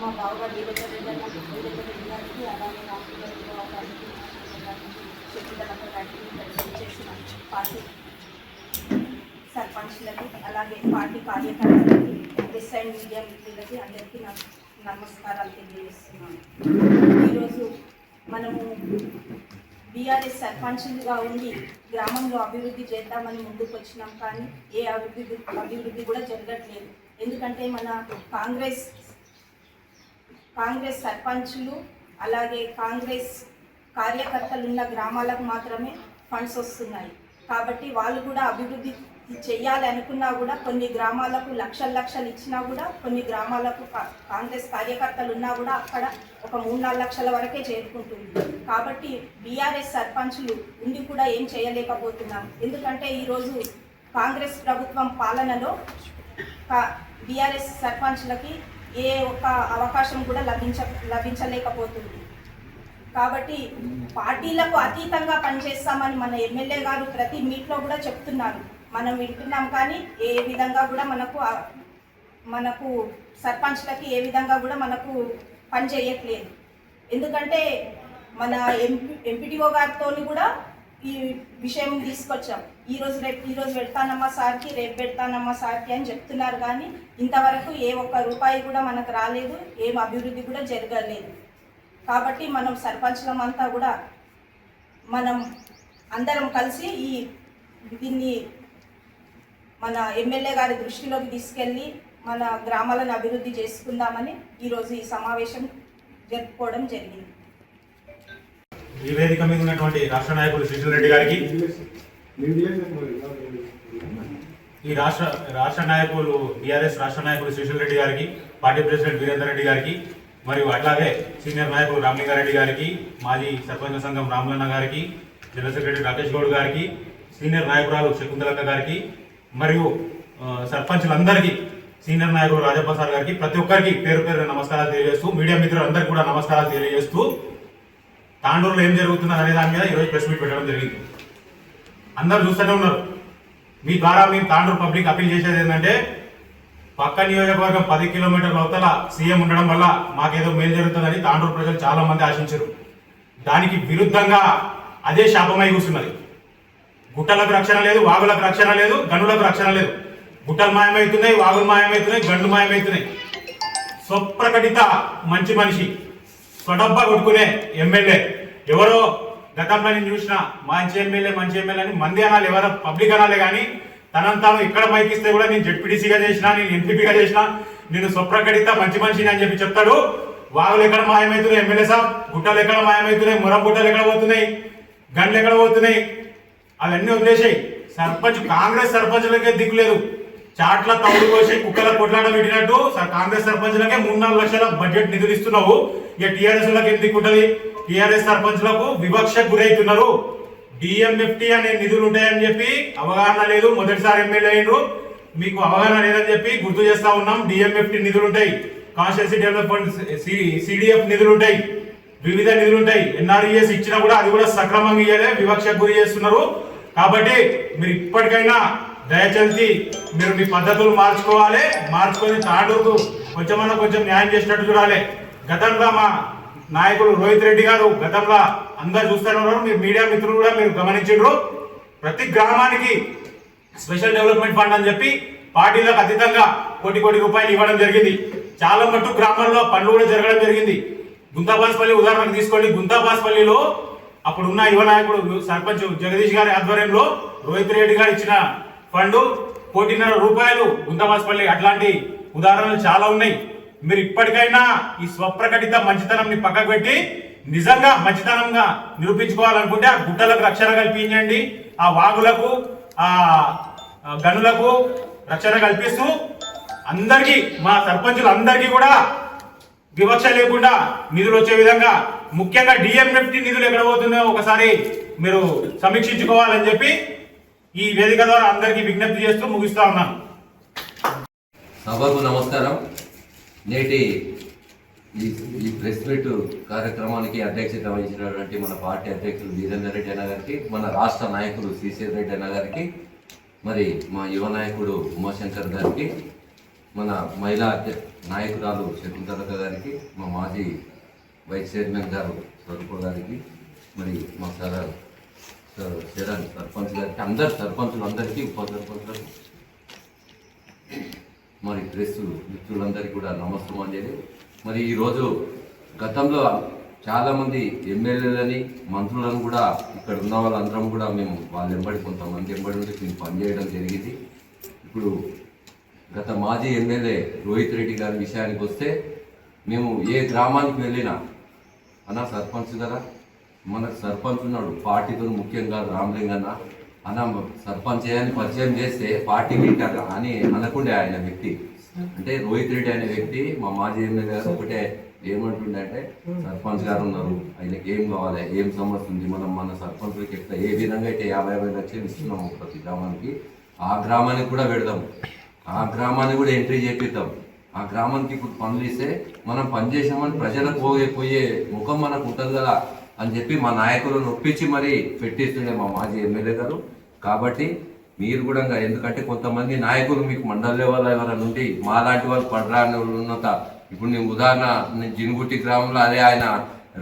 మా బావగారు వీరేంద్ర రెడ్డి గారికి అలాగే చేసిన పార్టీ సర్పంచ్లకి అలాగే పార్టీ కార్యకర్తలకి ప్రెస్ అండ్ మీడియా మిత్రులకి అందరికీ నమస్కారాలు తెలియజేస్తున్నాను. ఈరోజు మనము బీఆర్ఎస్ సర్పంచ్గా ఉండి గ్రామంలో అభివృద్ధి చేద్దామని ముందుకు వచ్చినాం, కానీ ఏ అభివృద్ధి కూడా జరగట్లేదు. ఎందుకంటే మన కాంగ్రెస్ సర్పంచులు అలాగే కాంగ్రెస్ కార్యకర్తలు ఉన్న గ్రామాలకు మాత్రమే ఫండ్స్ వస్తున్నాయి. కాబట్టి వాళ్ళు కూడా అభివృద్ధి చెయ్యాలి అనుకున్నా కూడా కొన్ని గ్రామాలకు లక్షలు ఇచ్చినా కూడా కొన్ని గ్రామాలకు కాంగ్రెస్ కార్యకర్తలు ఉన్నా కూడా అక్కడ ఒక 3-4 లక్షల వరకే చేరుకుంటుంది. కాబట్టి బీఆర్ఎస్ సర్పంచులు ఉండి కూడా ఏం చేయలేకపోతున్నాం. ఎందుకంటే ఈరోజు కాంగ్రెస్ ప్రభుత్వం పాలనలో బీఆర్ఎస్ సర్పంచ్లకి ఏ ఒక్క అవకాశం కూడా లభించలేకపోతుంది. కాబట్టి పార్టీలకు అతీతంగా పనిచేస్తామని మన ఎమ్మెల్యే గారు ప్రతి మీట్లో కూడా చెప్తున్నారు, మనం వింటున్నాం. కానీ ఏ విధంగా కూడా మనకు సర్పంచ్లకి ఏ విధంగా కూడా మనకు పని చేయట్లేదు. ఎందుకంటే మన ఎంపీడీఓ గారితో కూడా ఈ విషయం తీసుకొచ్చాం. ఈరోజు పెడతానమ్మా సార్కి, రేపు పెడతానమ్మా సార్కి అని చెప్తున్నారు, కానీ ఇంతవరకు ఏ ఒక్క రూపాయి కూడా మనకు రాలేదు, ఏం అభివృద్ధి కూడా జరగలేదు. కాబట్టి మనం సర్పంచ్లమంతా కూడా మనం అందరం కలిసి దీన్ని మన ఎమ్మెల్యే గారి దృష్టిలోకి తీసుకెళ్ళి మన గ్రామాలను అభివృద్ధి చేసుకుందామని ఈరోజు ఈ సమావేశం జరుపుకోవడం జరిగింది. ఈ వేదిక మీద ఉన్నటువంటి రాష్ట్ర నాయకులు శ్రీశైల్ రెడ్డి గారికి, ఈ రాష్ట్ర నాయకులు బీఆర్ఎస్ రాష్ట్ర నాయకులు శ్రీశైల్ రెడ్డి గారికి, పార్టీ ప్రెసిడెంట్ వీరేందర్ రెడ్డి గారికి, మరియు అట్లాగే సీనియర్ నాయకులు రామలింగారెడ్డి గారికి, మాజీ సర్పంచ్ సంఘం రాములన్న గారికి, జనరల్ సెక్రటరీ రాకేష్ గౌడ్ గారికి, సీనియర్ నాయకురాలు శకుంతలక్క గారికి, మరియు సర్పంచులందరికీ, సీనియర్ నాయకులు రాజప్రసాద్ గారికి, ప్రతి ఒక్కరికి పేరు పేరు నమస్కారాలు తెలియజేస్తూ, మీడియా మిత్రులందరికీ కూడా నమస్కారాలు తెలియజేస్తూ, తాండూరులో ఏం జరుగుతున్నది అనే దాని మీద ఈరోజు ప్రెస్ మీట్ పెట్టడం జరిగింది. అందరూ చూస్తూనే ఉన్నారు. మీ ద్వారా మేము తాండూరు పబ్లిక్ అప్పీల్ చేసేది ఏంటంటే, పక్క నియోజకవర్గం 10 కిలోమీటర్ల అవతల సీఎం ఉండడం వల్ల మాకేదో మేలు జరుగుతుందని తాండూరు ప్రజలు చాలా మంది ఆశించారు. దానికి విరుద్ధంగా అదే శాపమై కూర్చున్నది. గుట్టలకు రక్షణ లేదు, వాగులకు రక్షణ లేదు, గనులకు రక్షణ లేదు. గుట్టలు మాయమవుతున్నాయి, వాగులు మాయమవుతున్నాయి, గండ్లు మాయమవుతున్నాయి. స్వప్రకటిత మంచి మనిషి, స్వడబ్బా కొట్టుకునే ఎమ్మెల్యే ఎవరో గతంలో నేను చూసిన మంచి ఎమ్మెల్యే అని మంది అనాలి, ఎవరో పబ్లిక్ అనాలే కానీ తనను తాను ఇక్కడ మైకిస్తే కూడా నేను జెడ్పీటీసీగా చేసినా, నేను ఎంపీపీగా చేసినా, నేను స్వప్రకటిత మంచి మనిషిని అని చెప్పి చెప్తాడు. వాగులు ఎక్కడ మాయమవుతున్నాయి ఎమ్మెల్యే సాబ్, గుట్టలు ఎక్కడ మాయమవుతున్నాయి, మొరం గుట్టలు ఎక్కడ పోతున్నాయి, గండ్లు ఎక్కడ పోతున్నాయి, అవన్నీ వదిలేసాయి. సర్పంచ్ కాంగ్రెస్ సర్పంచ్లకే దిక్కు లేదు. చాట్ల తౌడు కోసి కుక్కల కొట్లాట పెట్టినట్టు కాంగ్రెస్ సర్పంచ్లకే 3-4 లక్షల బడ్జెట్ నిధులు ఇస్తున్నావు. ఇక టీఆర్ఎస్ లకు ఏం దిక్కుంటది? టీఆర్ఎస్ సర్పంచ్లకు వివక్షకు గురవుతున్నారు. డిఎంఎఫ్టీ అనే నిధులు ఉంటాయని చెప్పి అవగాహన లేదు. మొదటిసారి ఎమ్మెల్యే అయినరు, మీకు అవగాహన లేదని చెప్పి గుర్తు చేస్తా ఉన్నాం. డిఎంఎఫ్టి నిధులు ఉంటాయి, కాన్స్టిట్యూన్సీ డెవలప్మెంట్ సిడిఎఫ్ నిధులు ఉంటాయి, వివిధ నిధులు ఉంటాయి. ఎన్ఆర్ఈఎస్ ఇచ్చినా కూడా అది కూడా సక్రమంగా ఇయ్యలే, వివక్షకు గురి చేస్తున్నారు. కాబట్టి మీరు ఇప్పటికైనా దయచేసి మీరు మీ పద్ధతులు మార్చుకొని తాండూరుకు కొంచెం న్యాయం చేసినట్టు చూడాలి. గతంలో మా నాయకుడు రోహిత్ రెడ్డి గారు గతంలో అందరు చూస్తున్నారు, మీరు మీడియా మిత్రులు కూడా మీరు గమనించారు. ప్రతి గ్రామానికి స్పెషల్ డెవలప్మెంట్ ఫండ్ అని చెప్పి పార్టీలకు అతీతంగా కోటి రూపాయలు ఇవ్వడం జరిగింది. చాలా మట్టు గ్రామాల్లో పనులు కూడా జరగడం జరిగింది. గుంతాబాస్పల్లి ఉదాహరణకు తీసుకోండి. గుంతాబాస్పల్లిలో అప్పుడున్న యువ నాయకుడు సర్పంచ్ జగదీష్ గారి ఆధ్వర్యంలో రోహిత్ రెడ్డి గారు ఇచ్చిన ఫండ్ ₹1.5 గుంతాబాస్పల్లి. అట్లాంటి ఉదాహరణలు చాలా ఉన్నాయి. మీరు ఇప్పటికైనా ఈ స్వప్రకటిత మంచితనంని పక్కకు పెట్టి నిజంగా మంచితనంగా నిరూపించుకోవాలనుకుంటే ఆ గుట్టలకు రక్షణ కల్పించండి, ఆ వాగులకు ఆ గనులకు రక్షణ కల్పిస్తూ అందరికీ మా సర్పంచులు అందరికీ కూడా వివక్ష లేకుండా నిధులు వచ్చే విధంగా, ముఖ్యంగా డిఎంఎఫ్టి నిధులు ఎక్కడ పోతున్నాయో ఒకసారి మీరు సమీక్షించుకోవాలని చెప్పి ఈ వేదిక ద్వారా అందరికీ విజ్ఞప్తి చేస్తూ ముగిస్తా ఉన్నాను. సభకు నమస్కారం. నేటి ఈ ప్రెస్ మీట్ కార్యక్రమానికి అధ్యక్షత వహించినటువంటి మన పార్టీ అధ్యక్షులు వీరేందర్ రెడ్డి అన్న గారికి, మన రాష్ట్ర నాయకులు శ్రీశైల్ రెడ్డి అన్న గారికి, మరి మా యువ నాయకుడు ఉమాశంకర్ గారికి, మన మహిళా నాయకురాలు శకుంతలత గారికి, మా మాజీ వైస్ చైర్మన్ గారు స్వరూప గారికి, మరి మా శరణ్ సర్పంచ్ గారికి, అందరు సర్పంచులందరికీ, ఉప సర్పంచులకు, మరి ప్రెస్ మిత్రులందరికీ కూడా నమస్కారం. మరి ఈరోజు గతంలో చాలామంది ఎమ్మెల్యేలని మంత్రులను కూడా ఇక్కడ ఉన్న వాళ్ళందరం కూడా మేము వాళ్ళ వెంబడి కొంతమంది వెంబడి ఉండి మేము పనిచేయడం జరిగింది. ఇప్పుడు గత మాజీ ఎమ్మెల్యే రోహిత్ రెడ్డి గారి విషయానికి వస్తే, మేము ఏ గ్రామానికి వెళ్ళినా అన్న సర్పంచ్ కదా, మనకు సర్పంచ్ ఉన్నాడు, పార్టీతో ముఖ్యంగా రామలింగన్న అన్న సర్పంచ్ అని పరిచయం చేస్తే పార్టీ వింటారు అని అనకుండే ఆయన వ్యక్తి. అంటే రోహిత్ రెడ్డి అనే వ్యక్తి మా మాజీ ఎమ్మెల్యే గారు ఒకటే ఏమంటుండే అంటే, సర్పంచ్ గారు ఉన్నారు, ఆయనకి ఏం కావాలి, ఏం సమస్య ఉంది, మనం మన సర్పంచ్లకి ఎట్లా ఏ విధంగా అయితే 50 లక్షలు ఇస్తున్నాము ప్రతి గ్రామానికి, ఆ గ్రామానికి కూడా పెడదాం, ఆ గ్రామాన్ని కూడా ఎంట్రీ చేపిద్దాం, ఆ గ్రామానికి ఇప్పుడు పనులు ఇస్తే మనం పనిచేసామని ప్రజలకు పోయే ముఖం మనకు ఉంటుంది కదా అని చెప్పి మా నాయకులను ఒప్పించి మరీ పెట్టిస్తుండే మా మాజీ ఎమ్మెల్యే గారు. కాబట్టి మీరు కూడా, ఎందుకంటే కొంతమంది నాయకులు మీకు మండల లెవెల్ ఎవరైనా నుండి మా లాంటి వాళ్ళు పడరాని ఉన్నత, ఇప్పుడు నేను ఉదాహరణ జినుగుట్టి గ్రామంలో అదే ఆయన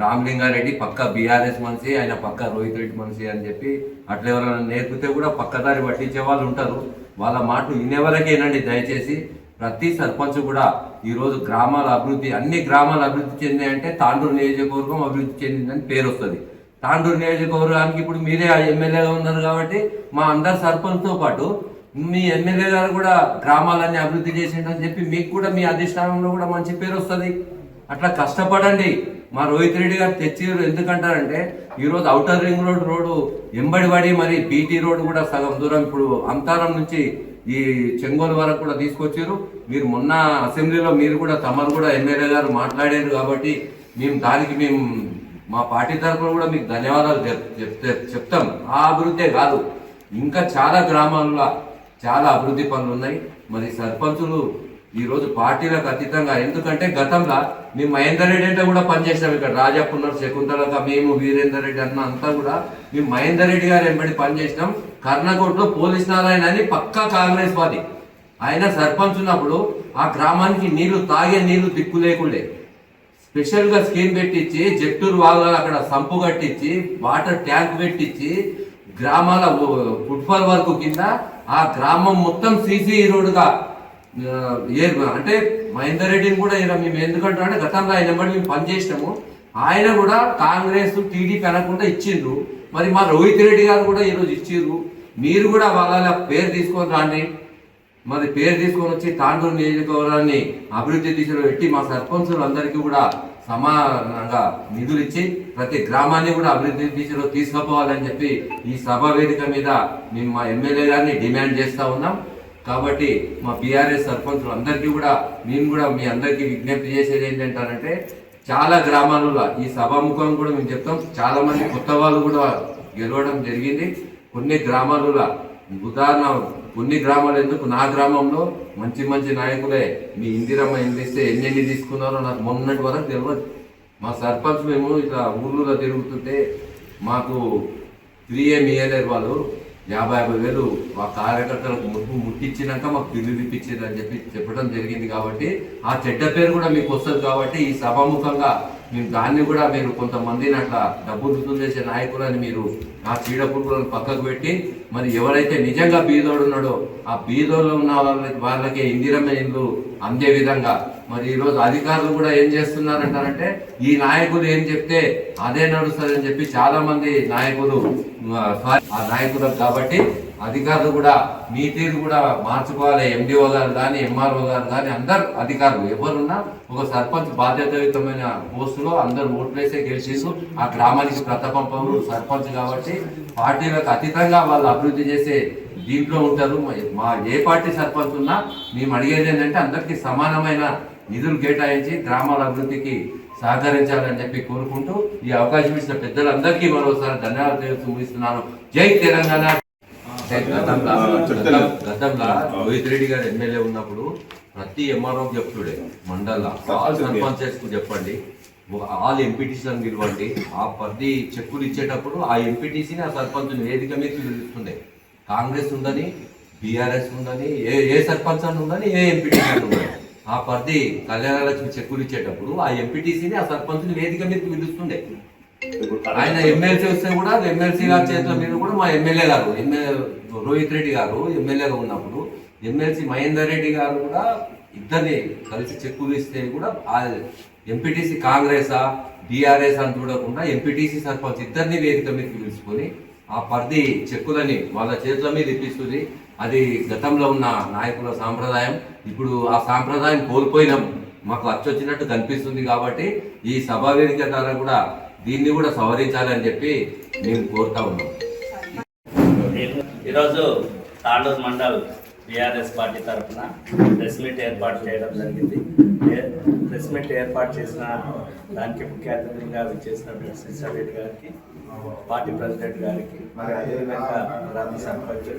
రామలింగారెడ్డి పక్క బీఆర్ఎస్ మనిషి, ఆయన పక్క రోహిత్ రెడ్డి మనిషి అని చెప్పి అట్లా ఎవరైనా నేర్పితే కూడా పక్కదారి పట్టించే వాళ్ళు ఉంటారు. వాళ్ళ మాటలు వినేవరకేనండి దయచేసి. ప్రతి సర్పంచ్ కూడా ఈరోజు గ్రామాల అభివృద్ధి, అన్ని గ్రామాలు అభివృద్ధి చెందాయంటే తాండూరు నియోజకవర్గం అభివృద్ధి చెందిందని పేరు వస్తుంది. తాండూరు నియోజకవర్గానికి ఇప్పుడు మీరే ఎమ్మెల్యేగా ఉన్నారు కాబట్టి మా అందరు సర్పంచ్తో పాటు మీ ఎమ్మెల్యే గారు కూడా గ్రామాలన్నీ అభివృద్ధి చేసిండని చెప్పి మీకు కూడా మీ అధిష్టానంలో కూడా మంచి పేరు వస్తుంది. అట్లా కష్టపడండి. మా రోహిత్ రెడ్డి గారు తెచ్చిరు. ఎందుకంటారంటే ఈరోజు ఔటర్ రింగ్ రోడ్డు ఎంబడిపడి మరి బీటీ రోడ్డు కూడా సగం దూరం ఇప్పుడు అంతారం నుంచి ఈ చెంగోలు వరకు కూడా తీసుకొచ్చారు. మీరు మొన్న అసెంబ్లీలో మీరు కూడా తమరు కూడా ఎమ్మెల్యే గారు మాట్లాడారు కాబట్టి దానికి మేము మా పార్టీ తరఫున కూడా మీకు ధన్యవాదాలు చెప్తాం. ఆ అభివృద్ధే కాదు, ఇంకా చాలా గ్రామాల్లో చాలా అభివృద్ధి పనులు ఉన్నాయి. మరి సర్పంచులు ఈరోజు పార్టీలకు అతీతంగా, ఎందుకంటే గతంలో మేము మహేందర్ రెడ్డి అంటే కూడా పనిచేసాం. ఇక్కడ రాజప్ప ఉన్నారు, శకుంతలక, మేము వీరేందర్ రెడ్డి అన్న అంతా కూడా మేము మహేందర్ రెడ్డి గారు వెంబడి పనిచేసినాం. కర్ణకోటలో పోలీస్ నారాయణ అని పక్కా కాంగ్రెస్ వాది, ఆయన సర్పంచ్ ఉన్నప్పుడు ఆ గ్రామానికి తాగే నీళ్లు దిక్కు లేకుండే స్పెషల్గా స్కీమ్ పెట్టించి జట్టూరు వాళ్ళ అక్కడ సంపు కట్టించి వాటర్ ట్యాంక్ పెట్టించి గ్రామాల ఫుట్బాల్ వర్క్ కింద ఆ గ్రామం మొత్తం సీసీ రోడ్డుగా అంటే మహేందర్ రెడ్డిని కూడా మేము ఎందుకంటాం అంటే గతంలో ఆయన వెంబడి మేము పనిచేసినాము. ఆయన కూడా కాంగ్రెస్ టీడీపీ అనకుండా ఇచ్చిండ్రు. మరి మా రోహిత్ రెడ్డి గారు కూడా ఈరోజు ఇచ్చిండ్రు. మీరు కూడా వాళ్ళ పేరు తీసుకొని రాండి. మరి పేరు తీసుకొని వచ్చి తాండూరు నియోజకవర్గాన్ని అభివృద్ధి దిశలో పెట్టి మా సర్పంచులు అందరికీ కూడా సమానంగా నిధులు ఇచ్చి ప్రతి గ్రామాన్ని కూడా అభివృద్ధి దిశలో తీసుకుపోవాలని చెప్పి ఈ సభ వేదిక మీద మేము మా ఎమ్మెల్యే గారిని డిమాండ్ చేస్తూ ఉన్నాం. కాబట్టి మా బీఆర్ఎస్ సర్పంచులు అందరికీ కూడా మేము కూడా మీ అందరికీ విజ్ఞప్తి చేసేది ఏంటంటారంటే, చాలా గ్రామాలలో ఈ సభాముఖం కూడా మేము చెప్తాం, చాలా మంది కొత్త వాళ్ళు కూడా గెలవడం జరిగింది. కొన్ని గ్రామాలలో ఉదాహరణ కొన్ని గ్రామాలు ఎందుకు, నా గ్రామంలో మంచి మంచి నాయకులే మీ ఇందిరమ్మ ఇస్తే ఎన్ని తీసుకున్నారో నాకు మొన్నటి వరకు తెలియదు. మా సర్పంచ్ మేము ఇట్లా ఊళ్ళో తిరుగుతుంటే మాకు 3M ఇయ్యలేరు వాళ్ళు, 50,000 ఆ కార్యకర్తలకు ముట్టించినాక మాకు బిల్లు ఇప్పించారు అని చెప్పడం జరిగింది. కాబట్టి ఆ చెడ్డ పేరు కూడా మీకు వస్తుంది. కాబట్టి ఈ సభాముఖంగా మేము దాన్ని కూడా మీరు కొంతమందిని అట్లా డబ్బులు వసూలు చేసే నాయకులని మీరు ఆ చీడపురుగులను పక్కకు పెట్టి, మరి ఎవరైతే నిజంగా బీదోడు ఉన్నాడో ఆ బీదోళ్ళు ఉన్న వాళ్ళకే ఇందిరమ్మ ఇల్లు అందే విధంగా మరి ఈరోజు అధికారులు కూడా ఏం చేస్తున్నారంటారంటే ఈ నాయకులు ఏం చెప్తే అదే నడుస్తుందని చెప్పి చాలా మంది నాయకులు ఆ నాయకులకు. కాబట్టి అధికారులు కూడా మీ తీరు కూడా మార్చుకోవాలి. MDO గారు కానీ MRO గారు కానీ అందరు అధికారులు ఎవరున్నా ఒక సర్పంచ్ బాధ్యతాయుతమైన పోస్టులో అందరు ఓట్లేసే గెలిచేసు ఆ గ్రామానికి ప్రతాపం పౌరులు సర్పంచ్. కాబట్టి పార్టీలకు అతీతంగా వాళ్ళు అభివృద్ధి చేసే దీంట్లో ఉంటారు. మా ఏ పార్టీ సర్పంచ్ ఉన్నా మేము అడిగేది ఏంటంటే అందరికీ సమానమైన నిధులు కేటాయించి గ్రామాల అభివృద్ధికి సహకరించాలని చెప్పి కోరుకుంటూ ఈ అవకాశం ఇచ్చిన పెద్దలందరికీ మరోసారి ధన్యవాదాలు ముగిస్తున్నాను. జై తెలంగాణ. గతంలో రోహిత్ రెడ్డి గారు ఎమ్మెల్యే ఉన్నప్పుడు ప్రతి MRO చెప్తుడే మండల సర్పంచెస్ కు చెప్పండి, ఆల్ ఎంపీటీసీలను పిలవండి. ఆ 10 చెక్కులు ఇచ్చేటప్పుడు ఆ ఎంపీటీసీని ఆ సర్పంచ్ వేదిక మీద పిలుస్తుండే. కాంగ్రెస్ ఉందని, BRS ఉందని, ఏ సర్పంచ్ అని ఉందని, ఏ ఎంపీటీసీ అని ఉందని ఆ 10 కళ్యాణలక్ష్మి చెక్కులు ఇచ్చేటప్పుడు ఆ ఎంపీటీసీని ఆ సర్పంచ్ని వేదిక మీద పిలుస్తుండే. ఆయన ఎమ్మెల్సీ వస్తే కూడా ఎమ్మెల్సీ గారి చేతుల మీద కూడా మా ఎమ్మెల్యే గారు రోహిత్ రెడ్డి గారు ఎమ్మెల్యేగా ఉన్నప్పుడు ఎమ్మెల్సీ మహేందర్ రెడ్డి గారు కూడా ఇద్దరిని కలిసి చెక్కులు ఇస్తే కూడా ఆ ఎంపీటీసీ కాంగ్రెసా BRS అని చూడకుండా ఎంపీటీసీ సర్పంచ్ ఇద్దరిని వేదిక మీద పిలుచుకొని ఆ 10 చెక్కులని వాళ్ళ చేతుల మీద ఇప్పిస్తుంది. అది గతంలో ఉన్న నాయకుల సాంప్రదాయం. ఇప్పుడు ఆ సాంప్రదాయం కోల్పోయినాం, మాకు అచ్చొచ్చినట్టు కనిపిస్తుంది. కాబట్టి ఈ సభా వేదిక ద్వారా కూడా దీన్ని కూడా సవరించాలని చెప్పి మేము కోరుతా ఉన్నాం. ఈరోజు తాండూరు మండల్ BRS పార్టీ తరఫున ప్రెస్ మీట్ ఏర్పాటు చేయడం జరిగింది. ప్రెస్ మీట్ ఏర్పాటు చేసిన దానికి ముఖ్య అతిథులుగా విచ్చేసినటువంటి శ్రీశైల్ రెడ్డి గారికి, పార్టీ ప్రెసిడెంట్ గారికి, మరి అదేవిధంగా గ్రామ సర్పంచ్,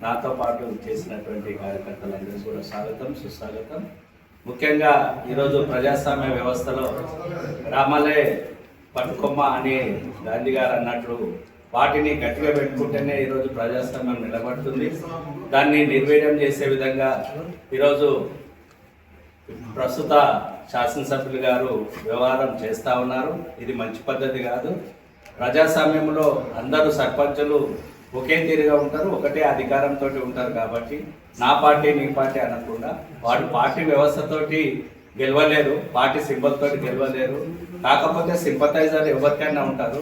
నాతో పాటు చేసినటువంటి కార్యకర్తలందరికీ కూడా స్వాగతం, సుస్వాగతం. ముఖ్యంగా ఈరోజు ప్రజాస్వామ్య వ్యవస్థలో గ్రామాలే పట్టుకొమ్మ అని గాంధీ గారు అన్నట్లు వాటిని గట్టిగా పెట్టుకుంటేనే ఈరోజు ప్రజాస్వామ్యం నిలబడుతుంది. దాన్ని నిర్వీర్యం చేసే విధంగా ఈరోజు ప్రస్తుత శాసనసభ్యులు గారు వ్యవహారం చేస్తూ ఉన్నారు. ఇది మంచి పద్ధతి కాదు. ప్రజాస్వామ్యంలో అందరూ సర్పంచులు ఒకే తీరుగా ఉంటారు, ఒకటే అధికారంతో ఉంటారు. కాబట్టి నా పార్టీ నీ పార్టీ అనకుండా వాడు పార్టీ వ్యవస్థతోటి గెలవలేరు, పార్టీ సింబల్ తోటి గెలవలేరు. కాకపోతే సింపథైజర్ ఎవరికైనా ఉంటారు,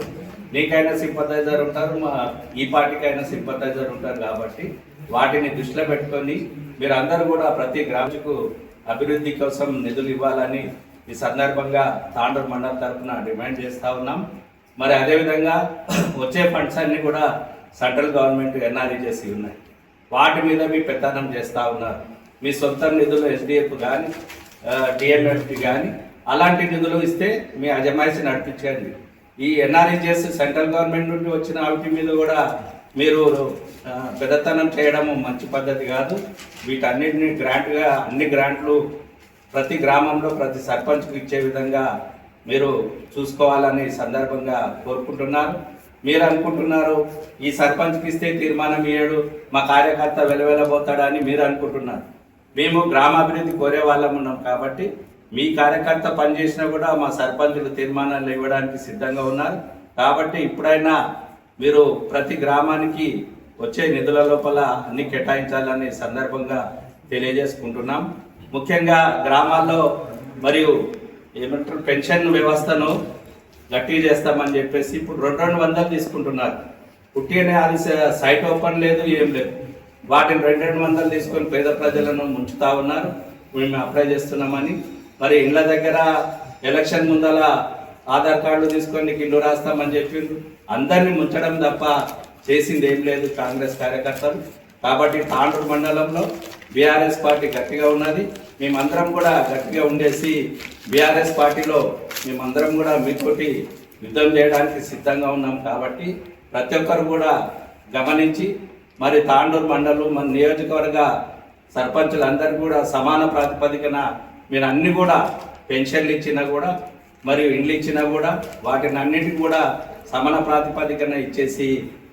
నీకైనా సింపథైజర్ ఉంటారు, ఈ పార్టీకైనా సింపథైజర్ ఉంటారు. కాబట్టి వాటిని దృష్టిలో పెట్టుకొని మీరు అందరూ కూడా ప్రతి గ్రామకు అభివృద్ధి కోసం నిధులు ఇవ్వాలని ఈ సందర్భంగా తాండూరు మండలం తరఫున డిమాండ్ చేస్తూ ఉన్నాం. మరి అదేవిధంగా వచ్చే ఫండ్స్ అన్నీ కూడా సెంట్రల్ గవర్నమెంట్ ఎన్ఆర్ఈ చేసి ఉన్నాయి. వాటి మీద మీ పెత్తనం చేస్తూ ఉన్నారు. మీ సొంత నిధులు SDF కానీ DMFT కానీ అలాంటి నిధులు ఇస్తే మీ అజమాయిషి నడిపించండి. ఈ ఎన్ఆర్ఈ చేసి సెంట్రల్ గవర్నమెంట్ నుండి వచ్చిన వాటి మీద కూడా మీరు పెద్దతనం చేయడం మంచి పద్ధతి కాదు. వీటన్నిటిని గ్రాంట్గా అన్ని గ్రాంట్లు ప్రతి గ్రామంలో ప్రతి సర్పంచ్కి ఇచ్చే విధంగా మీరు చూసుకోవాలని సందర్భంగా కోరుకుంటున్నారు. మీరు అనుకుంటున్నారు ఈ సర్పంచ్కి ఇస్తే తీర్మానం ఇయ్యడు, మా కార్యకర్త వెలవెలబోతాడని మీరు అనుకుంటున్నారు. మేము గ్రామాభివృద్ధి కోరే వాళ్ళం ఉన్నాం. కాబట్టి మీ కార్యకర్త పనిచేసినా కూడా మా సర్పంచులు తీర్మానాలు ఇవ్వడానికి సిద్ధంగా ఉన్నారు. కాబట్టి ఇప్పుడైనా మీరు ప్రతి గ్రామానికి వచ్చే నిధుల లోపల అన్ని కేటాయించాలని సందర్భంగా తెలియజేసుకుంటున్నాం. ముఖ్యంగా గ్రామాల్లో మరియు ఏమంటారు పెన్షన్ వ్యవస్థను గట్టిగా చేస్తామని చెప్పేసి ఇప్పుడు 200 తీసుకుంటున్నారు. పుట్టినే అది సైట్ ఓపెన్ లేదు, ఏం లేదు. వాటిని 200 తీసుకొని పేద ప్రజలను ముంచుతా ఉన్నారు. మేము అప్లై చేస్తున్నామని. మరి ఇళ్ళ దగ్గర ఎలక్షన్ ముందల ఆధార్ కార్డులు తీసుకొని ఇల్లు రాస్తామని చెప్పిండ్రు. అందరినీ ముంచడం తప్ప చేసింది ఏం లేదు కాంగ్రెస్ కార్యకర్తలు. కాబట్టి తాండూరు మండలంలో BRS పార్టీ గట్టిగా ఉన్నది. మేమందరం కూడా గట్టిగా ఉండేసి BRS పార్టీలో మేమందరం కూడా మీతోటి యుద్ధం చేయడానికి సిద్ధంగా ఉన్నాం. కాబట్టి ప్రతి ఒక్కరు కూడా గమనించి మరి తాండూరు మండలం మన నియోజకవర్గ సర్పంచులందరూ కూడా సమాన ప్రాతిపదికన మీరు అన్ని కూడా పెన్షన్లు ఇచ్చినా కూడా మరియు ఇండ్లు ఇచ్చినా కూడా వాటిని అన్నిటికీ కూడా సమాన ప్రాతిపదికన ఇచ్చేసి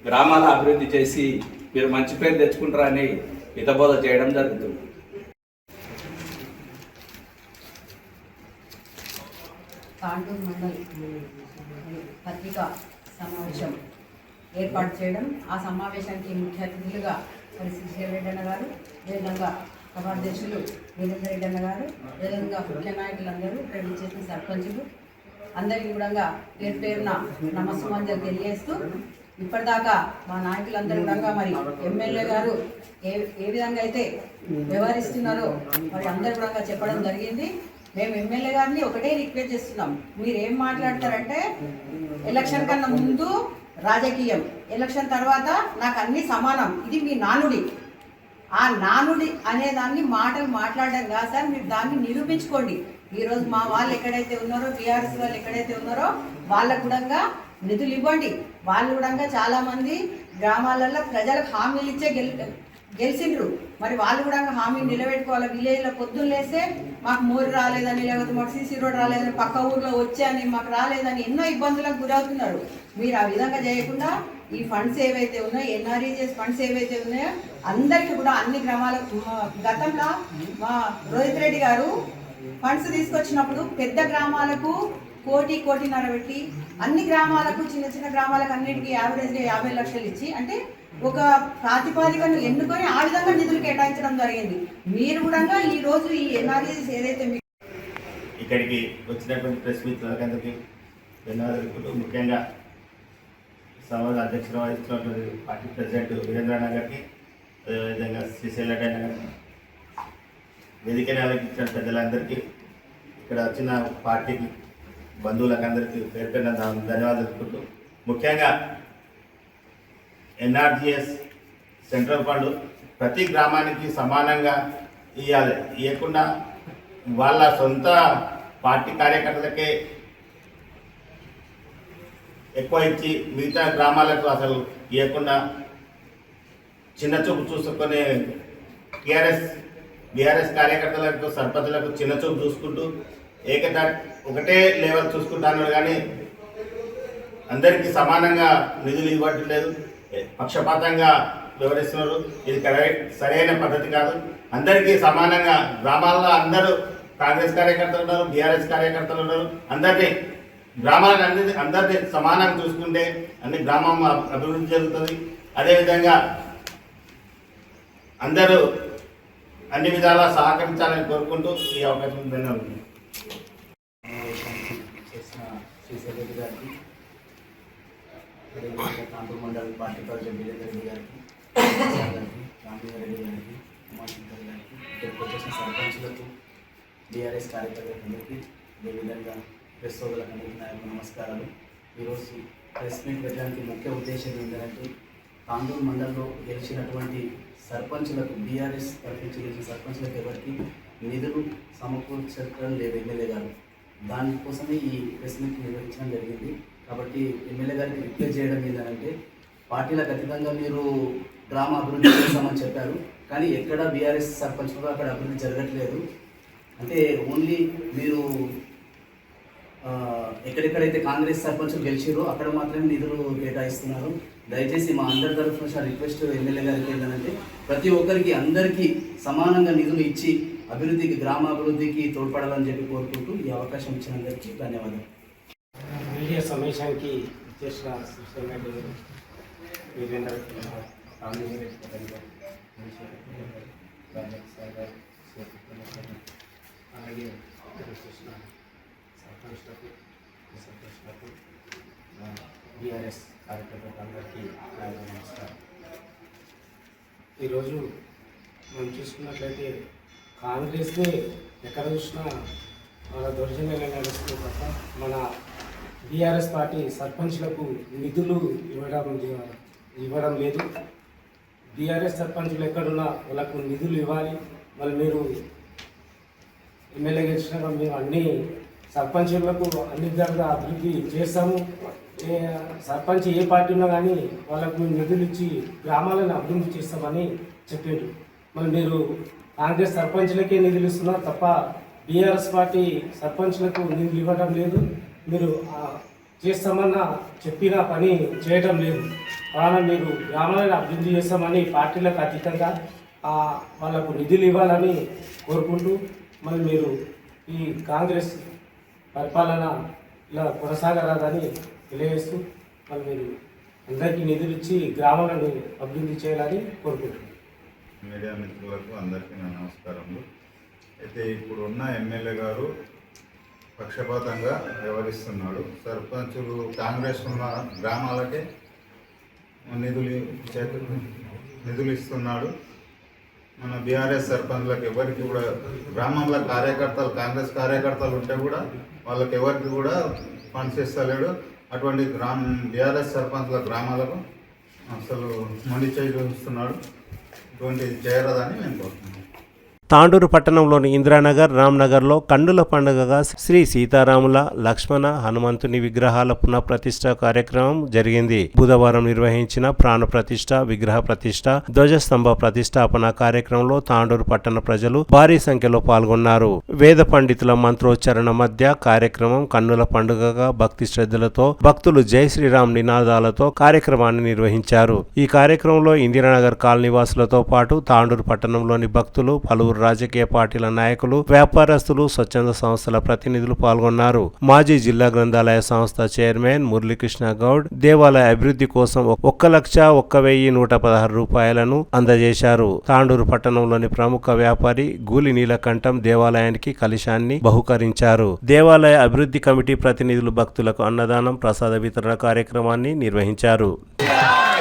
గ్రామాల అభివృద్ధి చేసి మీరు మంచి పేరు తెచ్చుకుంటారని హితబోధ చేయడం జరుగుతుంది. తాండూరు మండల్ పత్రికా సమావేశం ఏర్పాటు చేయడం, ఆ సమావేశానికి ముఖ్య అతిథులుగా మరి శ్రీశైల రెడ్డి అన్న గారు, అదేవిధంగా సభాధ్యక్షులు వీరేంద్ర రెడ్డి అన్న గారు, అదేవిధంగా ముఖ్య నాయకులందరూ ఇక్కడ చేసిన సర్పంచులు అందరికీ కూడా పేరు పేరున నమస్సుమంజలు తెలియజేస్తూ, ఇప్పటిదాకా మా నాయకులందరూ కూడా మరి ఎమ్మెల్యే గారు ఏ విధంగా అయితే వ్యవహరిస్తున్నారో మరి అందరూ కూడా చెప్పడం జరిగింది. మేము ఎమ్మెల్యే గారిని ఒకటే రిక్వెస్ట్ చేస్తున్నాం, మీరు ఏం మాట్లాడతారంటే ఎలక్షన్ కన్నా ముందు రాజకీయం, ఎలక్షన్ తర్వాత నాకు అన్ని సమానం, ఇది మీ నానుడి. ఆ నానుడి అనేదాన్ని మాటలు మాట్లాడడం కాదు సార్, మీరు దాన్ని నిరూపించుకోండి. ఈరోజు మా వాళ్ళు ఎక్కడైతే ఉన్నారో, టీఆర్ఎస్ వాళ్ళు ఎక్కడైతే ఉన్నారో వాళ్ళకు కూడా నిధులు ఇవ్వండి. వాళ్ళు కూడా చాలామంది గ్రామాలలో ప్రజలకు హామీలు ఇచ్చే గెలిచిండ్రు. మరి వాళ్ళు కూడా హామీ నిలబెట్టుకోవాలి. విలేజ్లో పొద్దున్న లేస్తే మాకు మోరు రాలేదని, లేకపోతే మాకు సీసీ రోడ్ రాలేదని, పక్క ఊర్లో వచ్చాయని, మాకు రాలేదని ఎన్నో ఇబ్బందులకు గురవుతున్నారు. మీరు ఆ విధంగా చేయకుండా ఈ ఫండ్స్ ఏవైతే ఉన్నాయో, ఎన్ఆర్ఈజీఎస్ ఫండ్స్ ఏవైతే ఉన్నాయో అందరికీ కూడా అన్ని గ్రామాలకు, గతంలో మా రోహిత్ రెడ్డి గారు ఫండ్స్ తీసుకొచ్చినప్పుడు పెద్ద గ్రామాలకు 1.5 పెట్టి అన్ని గ్రామాలకు, చిన్న చిన్న గ్రామాలకు అన్నిటికీ యావరేజ్గా 50 లక్షలు ఇచ్చి, అంటే ఒక ప్రాతిపాదికను ఎన్నుకొని ఆ విధంగా నిధులు కేటాయించడం జరిగింది. మీరు కూడా ఈ రోజు ఈ ఎన్ఆర్ఈజీఎస్ ఏదైతే ఇక్కడికి వచ్చినటువంటి ప్రెస్ మిత్రులందరికీ ధన్యవాదాలు. ముఖ్యంగా సమాజ అధ్యక్షులు వహిస్తున్నటువంటి పార్టీ ప్రెసిడెంట్ వీరేంద్ర గారికి, అదేవిధంగా శ్రీశైల రెడ్డి గారికి, వేదికను ఆలోచించిన పెద్దలందరికీ, ఇక్కడ వచ్చిన పార్టీకి బంధువులకు అందరికీ పేరు పేరున ధన్యవాదాలు తెలుపుకుంటూ, ముఖ్యంగా ఎన్ఆర్జీఎస్ సెంట్రల్ ఫండ్ ప్రతి గ్రామానికి సమానంగా ఇవ్వాలి. ఇవ్వకుండా వాళ్ళ సొంత పార్టీ కార్యకర్తలకే ఎక్కువ ఇచ్చి మిగతా గ్రామాలకు అసలు ఇవ్వకుండా చిన్నచూపు చూసుకునే బీఆర్ఎస్ కార్యకర్తలకు, సర్పంచులకు చిన్నచూపు చూసుకుంటూ ఒకటే లెవెల్ చూసుకుంటున్నారు. కానీ అందరికీ సమానంగా నిధులు ఇవ్వట్లేదు, పక్షపాతంగా వివరిస్తున్నారు. ఇది సరైన పద్ధతి కాదు. అందరికీ సమానంగా గ్రామాల్లో అందరూ కాంగ్రెస్ కార్యకర్తలు ఉన్నారు, బీఆర్ఎస్ కార్యకర్తలు ఉన్నారు. అందరినీ సమానంగా చూసుకుంటే అన్ని గ్రామం అభివృద్ధి జరుగుతుంది. అదేవిధంగా అందరూ అన్ని విధాలా సహకరించాలని కోరుకుంటూ ఈ అవకాశం ధన్యవాదాలు. శ్రీశైల రెడ్డి గారికి, తాండూరు మండల్ పార్టీ ప్రెసిడెంట్ వీరేంద్ర రెడ్డి గారికి, రామలింగారెడ్డి గారికి, ఉమాశంకర్ గారికి, ఇక్కడికి వచ్చేసిన సర్పంచులకు, బీఆర్ఎస్ కార్యకర్తలందరికీ, అదేవిధంగా ప్రెస్ సోదరులందరికీ నా యొక్క నమస్కారాలు. ఈరోజు ప్రెస్ మీట్ పెట్టడానికి ముఖ్య ఉద్దేశం ఏంటంటే, తాండూరు మండలంలో గెలిచినటువంటి సర్పంచులకు, బీఆర్ఎస్ తరఫు గెలిచిన సర్పంచులకు ఎవరికి నిధులు సమకూర్చడం లేదు ఎమ్మెల్యే గారు. దానికోసమే ఈ ప్రెస్ మీట్ నిర్వహించడం జరిగింది. కాబట్టి ఎమ్మెల్యే గారికి రిక్వెస్ట్ చేయడం ఏంటంటే, పార్టీలకు అతీతంగా మీరు గ్రామ అభివృద్ధి చేస్తామని చెప్పారు, కానీ ఎక్కడ బీఆర్ఎస్ సర్పంచ్గా అక్కడ అభివృద్ధి జరగట్లేదు. అంటే ఓన్లీ మీరు ఎక్కడెక్కడైతే కాంగ్రెస్ సర్పంచులు గెలిచారో అక్కడ మాత్రమే నిధులు కేటాయిస్తున్నారు. దయచేసి మా అందరి తరఫున రిక్వెస్ట్ ఎమ్మెల్యే గారికి ఏంటంటే, ప్రతి ఒక్కరికి అందరికీ సమానంగా నిధులు ఇచ్చి అభివృద్ధికి, గ్రామాభివృద్ధికి తోడ్పడాలని చెప్పి కోరుకుంటూ ఈ అవకాశం ఇచ్చినందరికీ ధన్యవాదాలు. మీడియా సమావేశానికి చేసిన శ్రీశైల రెడ్డి గారు, వీరేంద్ర అలాగే చేసిన సర్పంచ్లకు, బీఆర్ఎస్ కార్యకర్తలకు అందరికీ నమస్కారం. ఈరోజు మనం చూసుకున్నట్లయితే కాంగ్రెస్ని ఎక్కడ చూసినా వాళ్ళ దౌర్జన్యంగా నడుస్తుంది తప్ప మన బీఆర్ఎస్ పార్టీ సర్పంచ్లకు నిధులు ఇవ్వడం లేదు. బీఆర్ఎస్ సర్పంచ్లు ఎక్కడున్నా వాళ్ళకు నిధులు ఇవ్వాలి. మళ్ళీ మీరు ఎమ్మెల్యే గెలిచినాక మేము అన్ని సర్పంచులకు అన్ని విధాలుగా అభివృద్ధి చేస్తాము. సర్పంచ్ ఏ పార్టీ ఉన్నా కానీ వాళ్ళకు నిధులు ఇచ్చి గ్రామాలను అభివృద్ధి చేస్తామని చెప్పారు. మరి మీరు కాంగ్రెస్ సర్పంచ్లకే నిధులు ఇస్తున్నారు తప్ప బీఆర్ఎస్ పార్టీ సర్పంచ్లకు నిధులు ఇవ్వడం లేదు. మీరు చేస్తామన్న చెప్పిన పని చేయడం లేదు. కావున మీరు గ్రామాలను అభివృద్ధి చేస్తామని పార్టీలకు అతీతంగా వాళ్ళకు నిధులు ఇవ్వాలని కోరుకుంటూ మరి మీరు ఈ కాంగ్రెస్ పరిపాలన ఇలా కొనసాగరాదని తెలియజేస్తూ మరి మీరు అందరికీ నిధులు ఇచ్చి గ్రామాలను అభివృద్ధి చేయాలని కోరుకుంటున్నాను. మీడియా మిత్రులకు అందరికీ నా నమస్కారములు. అయితే ఇప్పుడు ఉన్న ఎమ్మెల్యే గారు పక్షపాతంగా వ్యవహరిస్తున్నాడు. సర్పంచులు కాంగ్రెస్ ఉన్న గ్రామాలకే నిధులు ఇస్తున్నాడు. మన బీఆర్ఎస్ సర్పంచ్లకు ఎవరికి కూడా గ్రామంలో కార్యకర్తలు కాంగ్రెస్ కార్యకర్తలు ఉంటే కూడా వాళ్ళకి ఎవరికి కూడా ఫండ్స్ ఇస్తలేడు. అటువంటి బీఆర్ఎస్ సర్పంచ్ల గ్రామాలకు అసలు మొండి చేయి చూపిస్తున్నాడు. ఇటువంటి చేయరాదని నేను కోరుతున్నాను. తాండూరు పట్టణంలోని ఇందిరానగర్, రామ్నగర్లో కన్నుల పండుగగా శ్రీ సీతారాముల, లక్ష్మణ, హనుమంతుని విగ్రహాల పునఃప్రతిష్ఠ కార్యక్రమం జరిగింది. బుధవారం నిర్వహించిన ప్రాణ ప్రతిష్ఠ, విగ్రహ ప్రతిష్ఠ, ధ్వజస్తంభ ప్రతిష్టాపన కార్యక్రమంలో తాండూరు పట్టణ ప్రజలు భారీ సంఖ్యలో పాల్గొన్నారు. వేద పండితుల మంత్రోచ్చారణ మధ్య కార్యక్రమం కన్నుల పండుగగా భక్తి శ్రద్ధలతో భక్తులు జై శ్రీరామ్ నినాదాలతో కార్యక్రమాన్ని నిర్వహించారు. ఈ కార్యక్రమంలో ఇందిరానగర్ కాలనీవాసులతో పాటు తాండూరు పట్టణంలోని భక్తులు, పలువురు రాజకీయ పార్టీల నాయకులు, వ్యాపారస్తులు, స్వచ్ఛంద సంస్థల ప్రతినిధులు పాల్గొన్నారు. మాజీ జిల్లా గ్రంథాలయ సంస్థ చైర్మన్ మురళీకృష్ణ గౌడ్ దేవాలయ అభివృద్ధి కోసం 1,01,116 రూపాయలను అందజేశారు. తాండూరు పట్టణంలోని ప్రముఖ వ్యాపారి గూలి నీలకంఠం దేవాలయానికి కలశాన్ని బహుకరించారు. దేవాలయ అభివృద్ధి కమిటీ ప్రతినిధులు భక్తులకు అన్నదానం, ప్రసాద వితరణ కార్యక్రమాన్ని నిర్వహించారు. మళ్ళా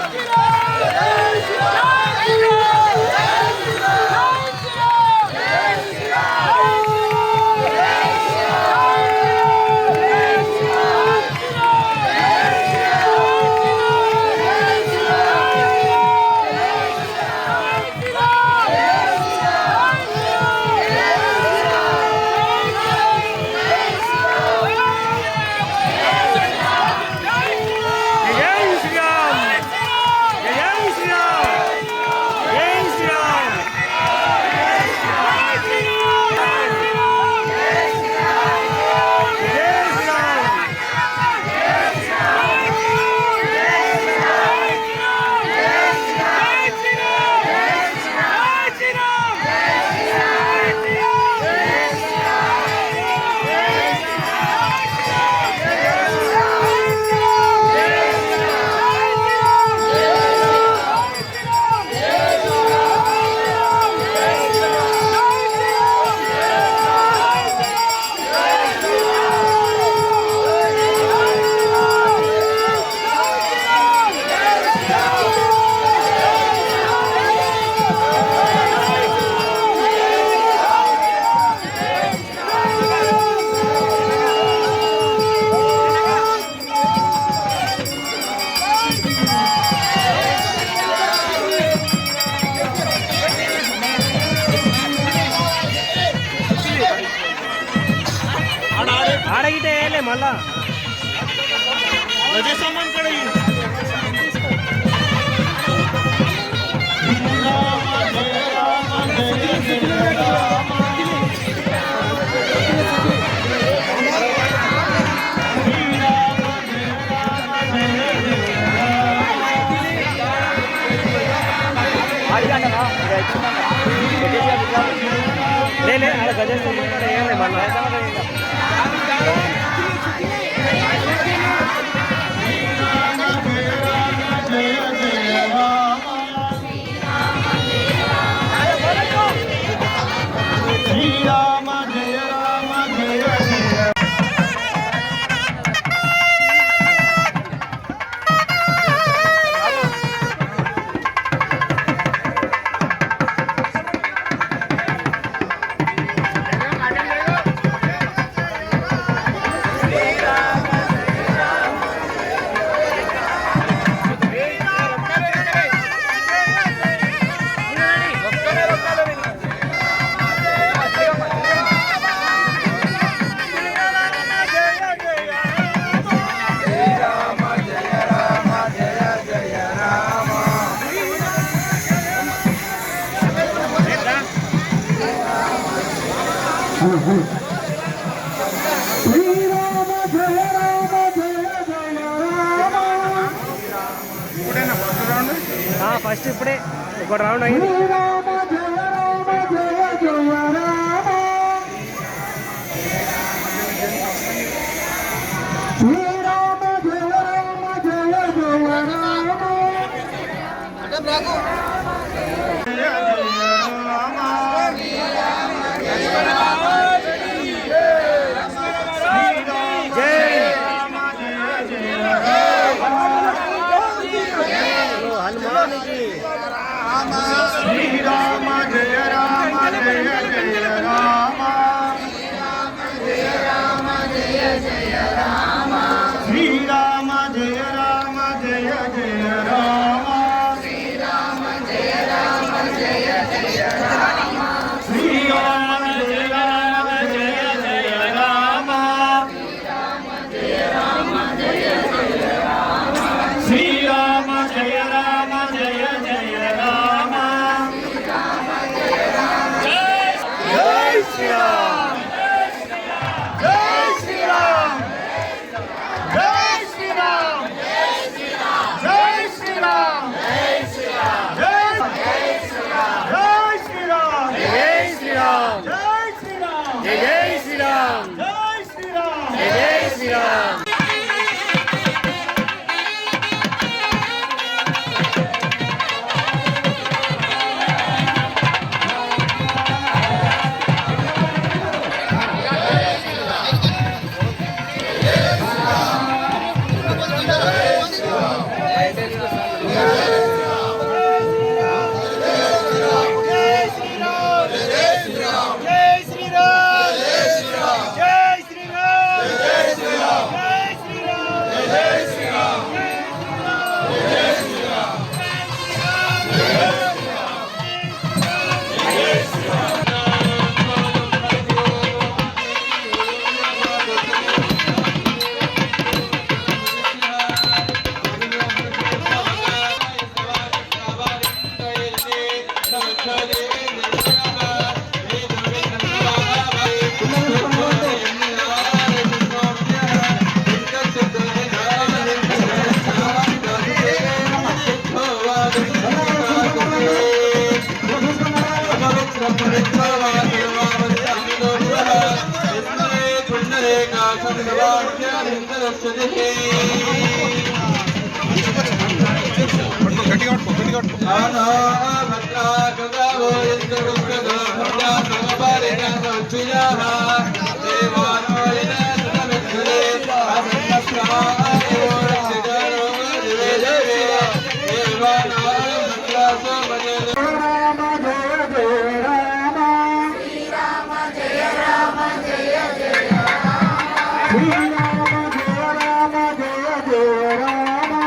ఫస్ట్ ఇప్పుడే ఒక రౌండ్ అయింది. శ్రీరామ జయ రామ జయ జయ రామ శ్రీరామ జయ జయ రామ శ్రీరామ జయ రామ జయ జయ రామ శ్రీరామ జయ రామ జయ జయ రామ శ్రీరామ జయ రామ జయ జయ రామ శ్రీరామ జయ రామ జయ జయ రామ శ్రీరామ జయ రామ జయ జయ రామ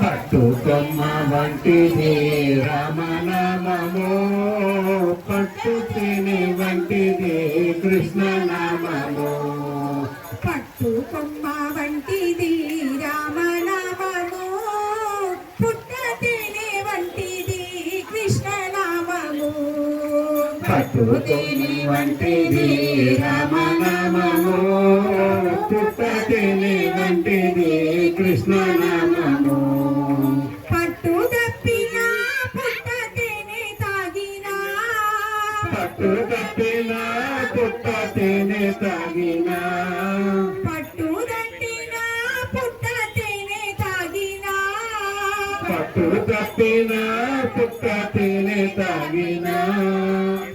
పట్టుకొమ్మ వంటిది రామనామము, పట్టు తిని వంటిది కృష్ణనామము. పట్టుకొమ్మ వంటిది రామనామము, పుట్ట తిని వంటిది కృష్ణనామము. పట్టు తిని వంటిది రామనామము, పుట్ట తిని వంటిది కృష్ణనామము. పట్టు తప్పిన పుట్ట తేనె తాగిన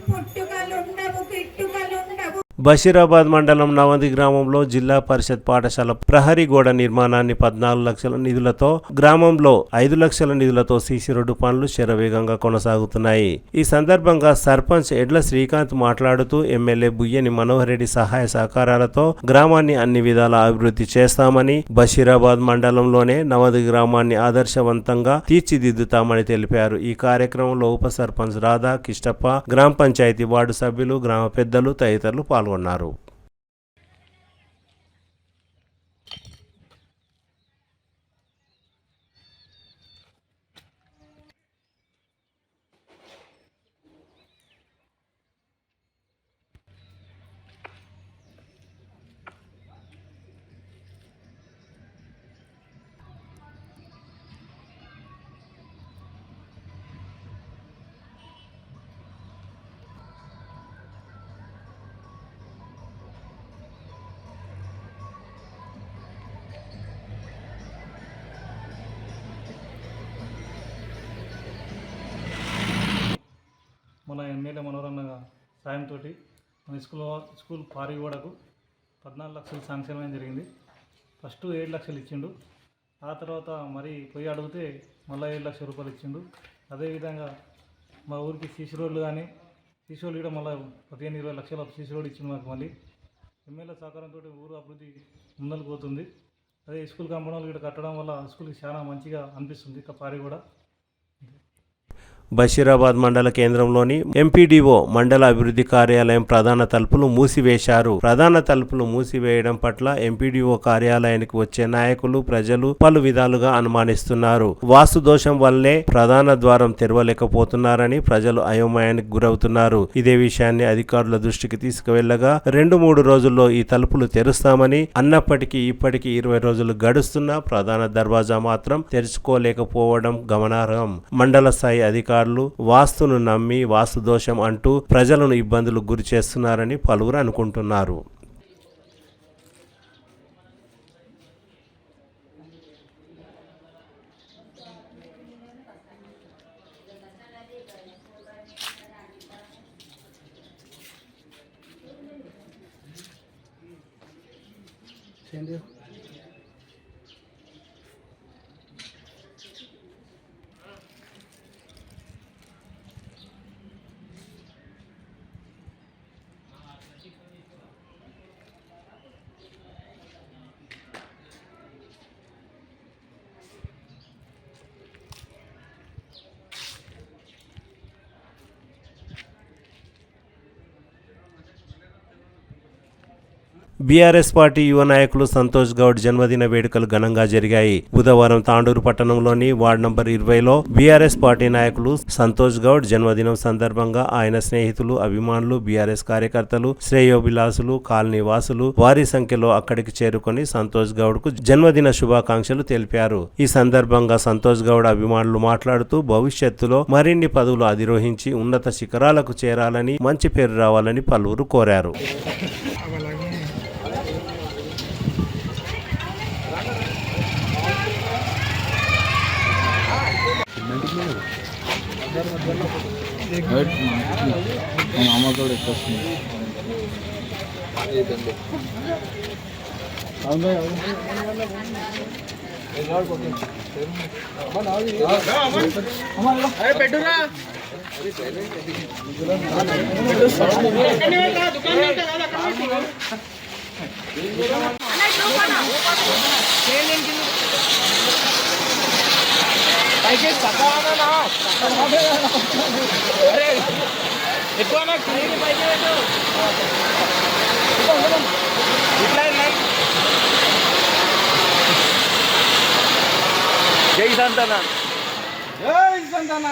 పుట్టుకలుండవు గిట్టుకలుండవు. బషీరాబాద్ మండలం నవంది గ్రామంలో జిల్లా పరిషత్ పాఠశాల ప్రహరీ గోడ నిర్మాణాన్ని 14 లక్షల నిధులతో, గ్రామంలో 5 లక్షల నిధులతో సీసీ రోడ్డు పనులు శరవేగంగా కొనసాగుతున్నాయి. ఈ సందర్భంగా సర్పంచ్ ఎడ్ల శ్రీకాంత్ మాట్లాడుతూ ఎమ్మెల్యే బుయ్యని మనోహర్ రెడ్డి సహాయ సహకారాలతో గ్రామాన్ని అన్ని విధాల అభివృద్ధి చేస్తామని, బషీరాబాద్ మండలంలోనే నవంది గ్రామాన్ని ఆదర్శవంతంగా తీర్చిదిద్దుతామని తెలిపారు. ఈ కార్యక్రమంలో ఉప సర్పంచ్ రాధా, కిష్టప్ప, గ్రామ పంచాయతీ వార్డు సభ్యులు, గ్రామ పెద్దలు తదితరులు పాల్గొన్నారు. మన ఎమ్మెల్యే మనోరన్న సాయంతో మన స్కూల్ పారిగోడకు 14 లక్షలు శాంక్షన్ అయ్యడం జరిగింది. ఫస్ట్ 7 లక్షలు ఇచ్చిండు. ఆ తర్వాత మరి పోయి అడిగితే మళ్ళీ 7 లక్షల రూపాయలు ఇచ్చిండు. అదేవిధంగా మా ఊరికి సీసీ రోడ్లు కానీ సీసీ రోడ్లు కూడా మళ్ళీ 15-20 లక్షల సీసీ రోడ్ ఇచ్చిండు మాకు. మళ్ళీ ఎమ్మెల్యే సహకారంతో ఊరు అభివృద్ధి ముందరకు పోతుంది. అదే స్కూల్ కాంపౌండ్లు కూడా కట్టడం వల్ల స్కూల్కి చాలా మంచిగా అనిపిస్తుంది. ఇక పారిగోడ బషీరాబాద్ మండల కేంద్రంలోని ఎంపీడీఓ మండల అభివృద్ధి కార్యాలయం ప్రధాన తలుపులు మూసివేశారు. ప్రధాన తలుపులు మూసివేయడం పట్ల ఎంపీడీఓ కార్యాలయానికి వచ్చే నాయకులు, ప్రజలు పలు విధాలుగా అనుమానిస్తున్నారు. వాస్తు దోషం వల్లే ప్రధాన ద్వారం తెరవలేకపోతున్నారని ప్రజలు అయోమయానికి గురవుతున్నారు. ఇదే విషయాన్ని అధికారుల దృష్టికి తీసుకువెళ్లగా 2-3 రోజుల్లో ఈ తలుపులు తెరుస్తామని అన్నప్పటికీ ఇప్పటికీ 20 రోజులు గడుస్తున్నా ప్రధాన దర్వాజా మాత్రం తెరుచుకోలేకపోవడం గమనార్హం. మండల స్థాయి అధికారులు వాస్తును నమ్మి వాస్తు దోషం అంటూ ప్రజలను ఇబ్బందులకు గురి చేస్తున్నారని పలువురు అనుకుంటున్నారు. బీఆర్ఎస్ పార్టీ యువ నాయకులు సంతోష్ గౌడ్ జన్మదిన వేడుకలు ఘనంగా జరిగాయి. బుధవారం తాండూరు పట్టణంలోని వార్డు నంబర్ 20లో బీఆర్ఎస్ పార్టీ నాయకులు సంతోష్ గౌడ్ జన్మదినం సందర్భంగా ఆయన స్నేహితులు, అభిమానులు, బీఆర్ఎస్ కార్యకర్తలు, శ్రేయోభిలాసులు, కాలనీ వాసులు భారీ సంఖ్యలో అక్కడికి చేరుకొని సంతోష్ గౌడ్ కు జన్మదిన శుభాకాంక్షలు తెలిపారు. ఈ సందర్భంగా సంతోష్ గౌడ్ అభిమానులు మాట్లాడుతూ భవిష్యత్తులో మరిన్ని పదవులు అధిరోహించి ఉన్నత శిఖరాలకు చేరాలని, మంచి పేరు రావాలని పలువురు కోరారు. జై సంతాన, జై సంతాన.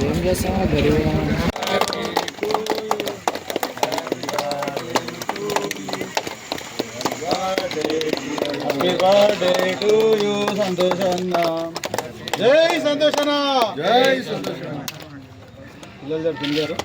ఏం చేస్తామో గరీబ్ బర్త్డే టు యూ సంతోషన్న. జై సంతోషన్న. జై సంతోషన్న. పిల్లలు తింగారు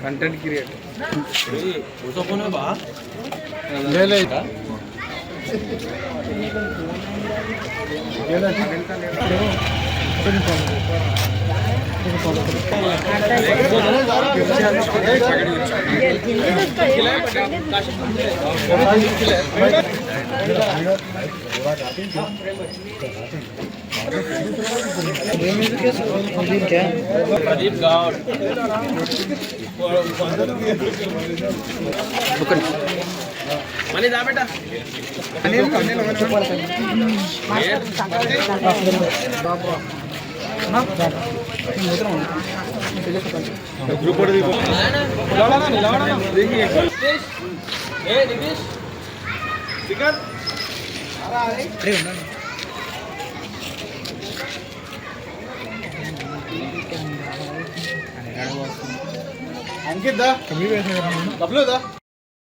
కంటెంట్ క్రియేటర్ प्रदीप गाँव मनी दा बेटा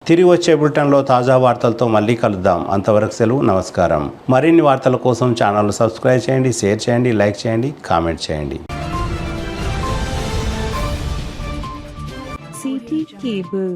తిరిగి వచ్చే బులెటిన్లో తాజా వార్తలతో మళ్ళీ కలుద్దాం. అంతవరకు సెలవు, నమస్కారం. మరిన్ని వార్తల కోసం ఛానల్ సబ్స్క్రైబ్ చేయండి, షేర్ చేయండి, లైక్ చేయండి, కామెంట్ చేయండి. City cable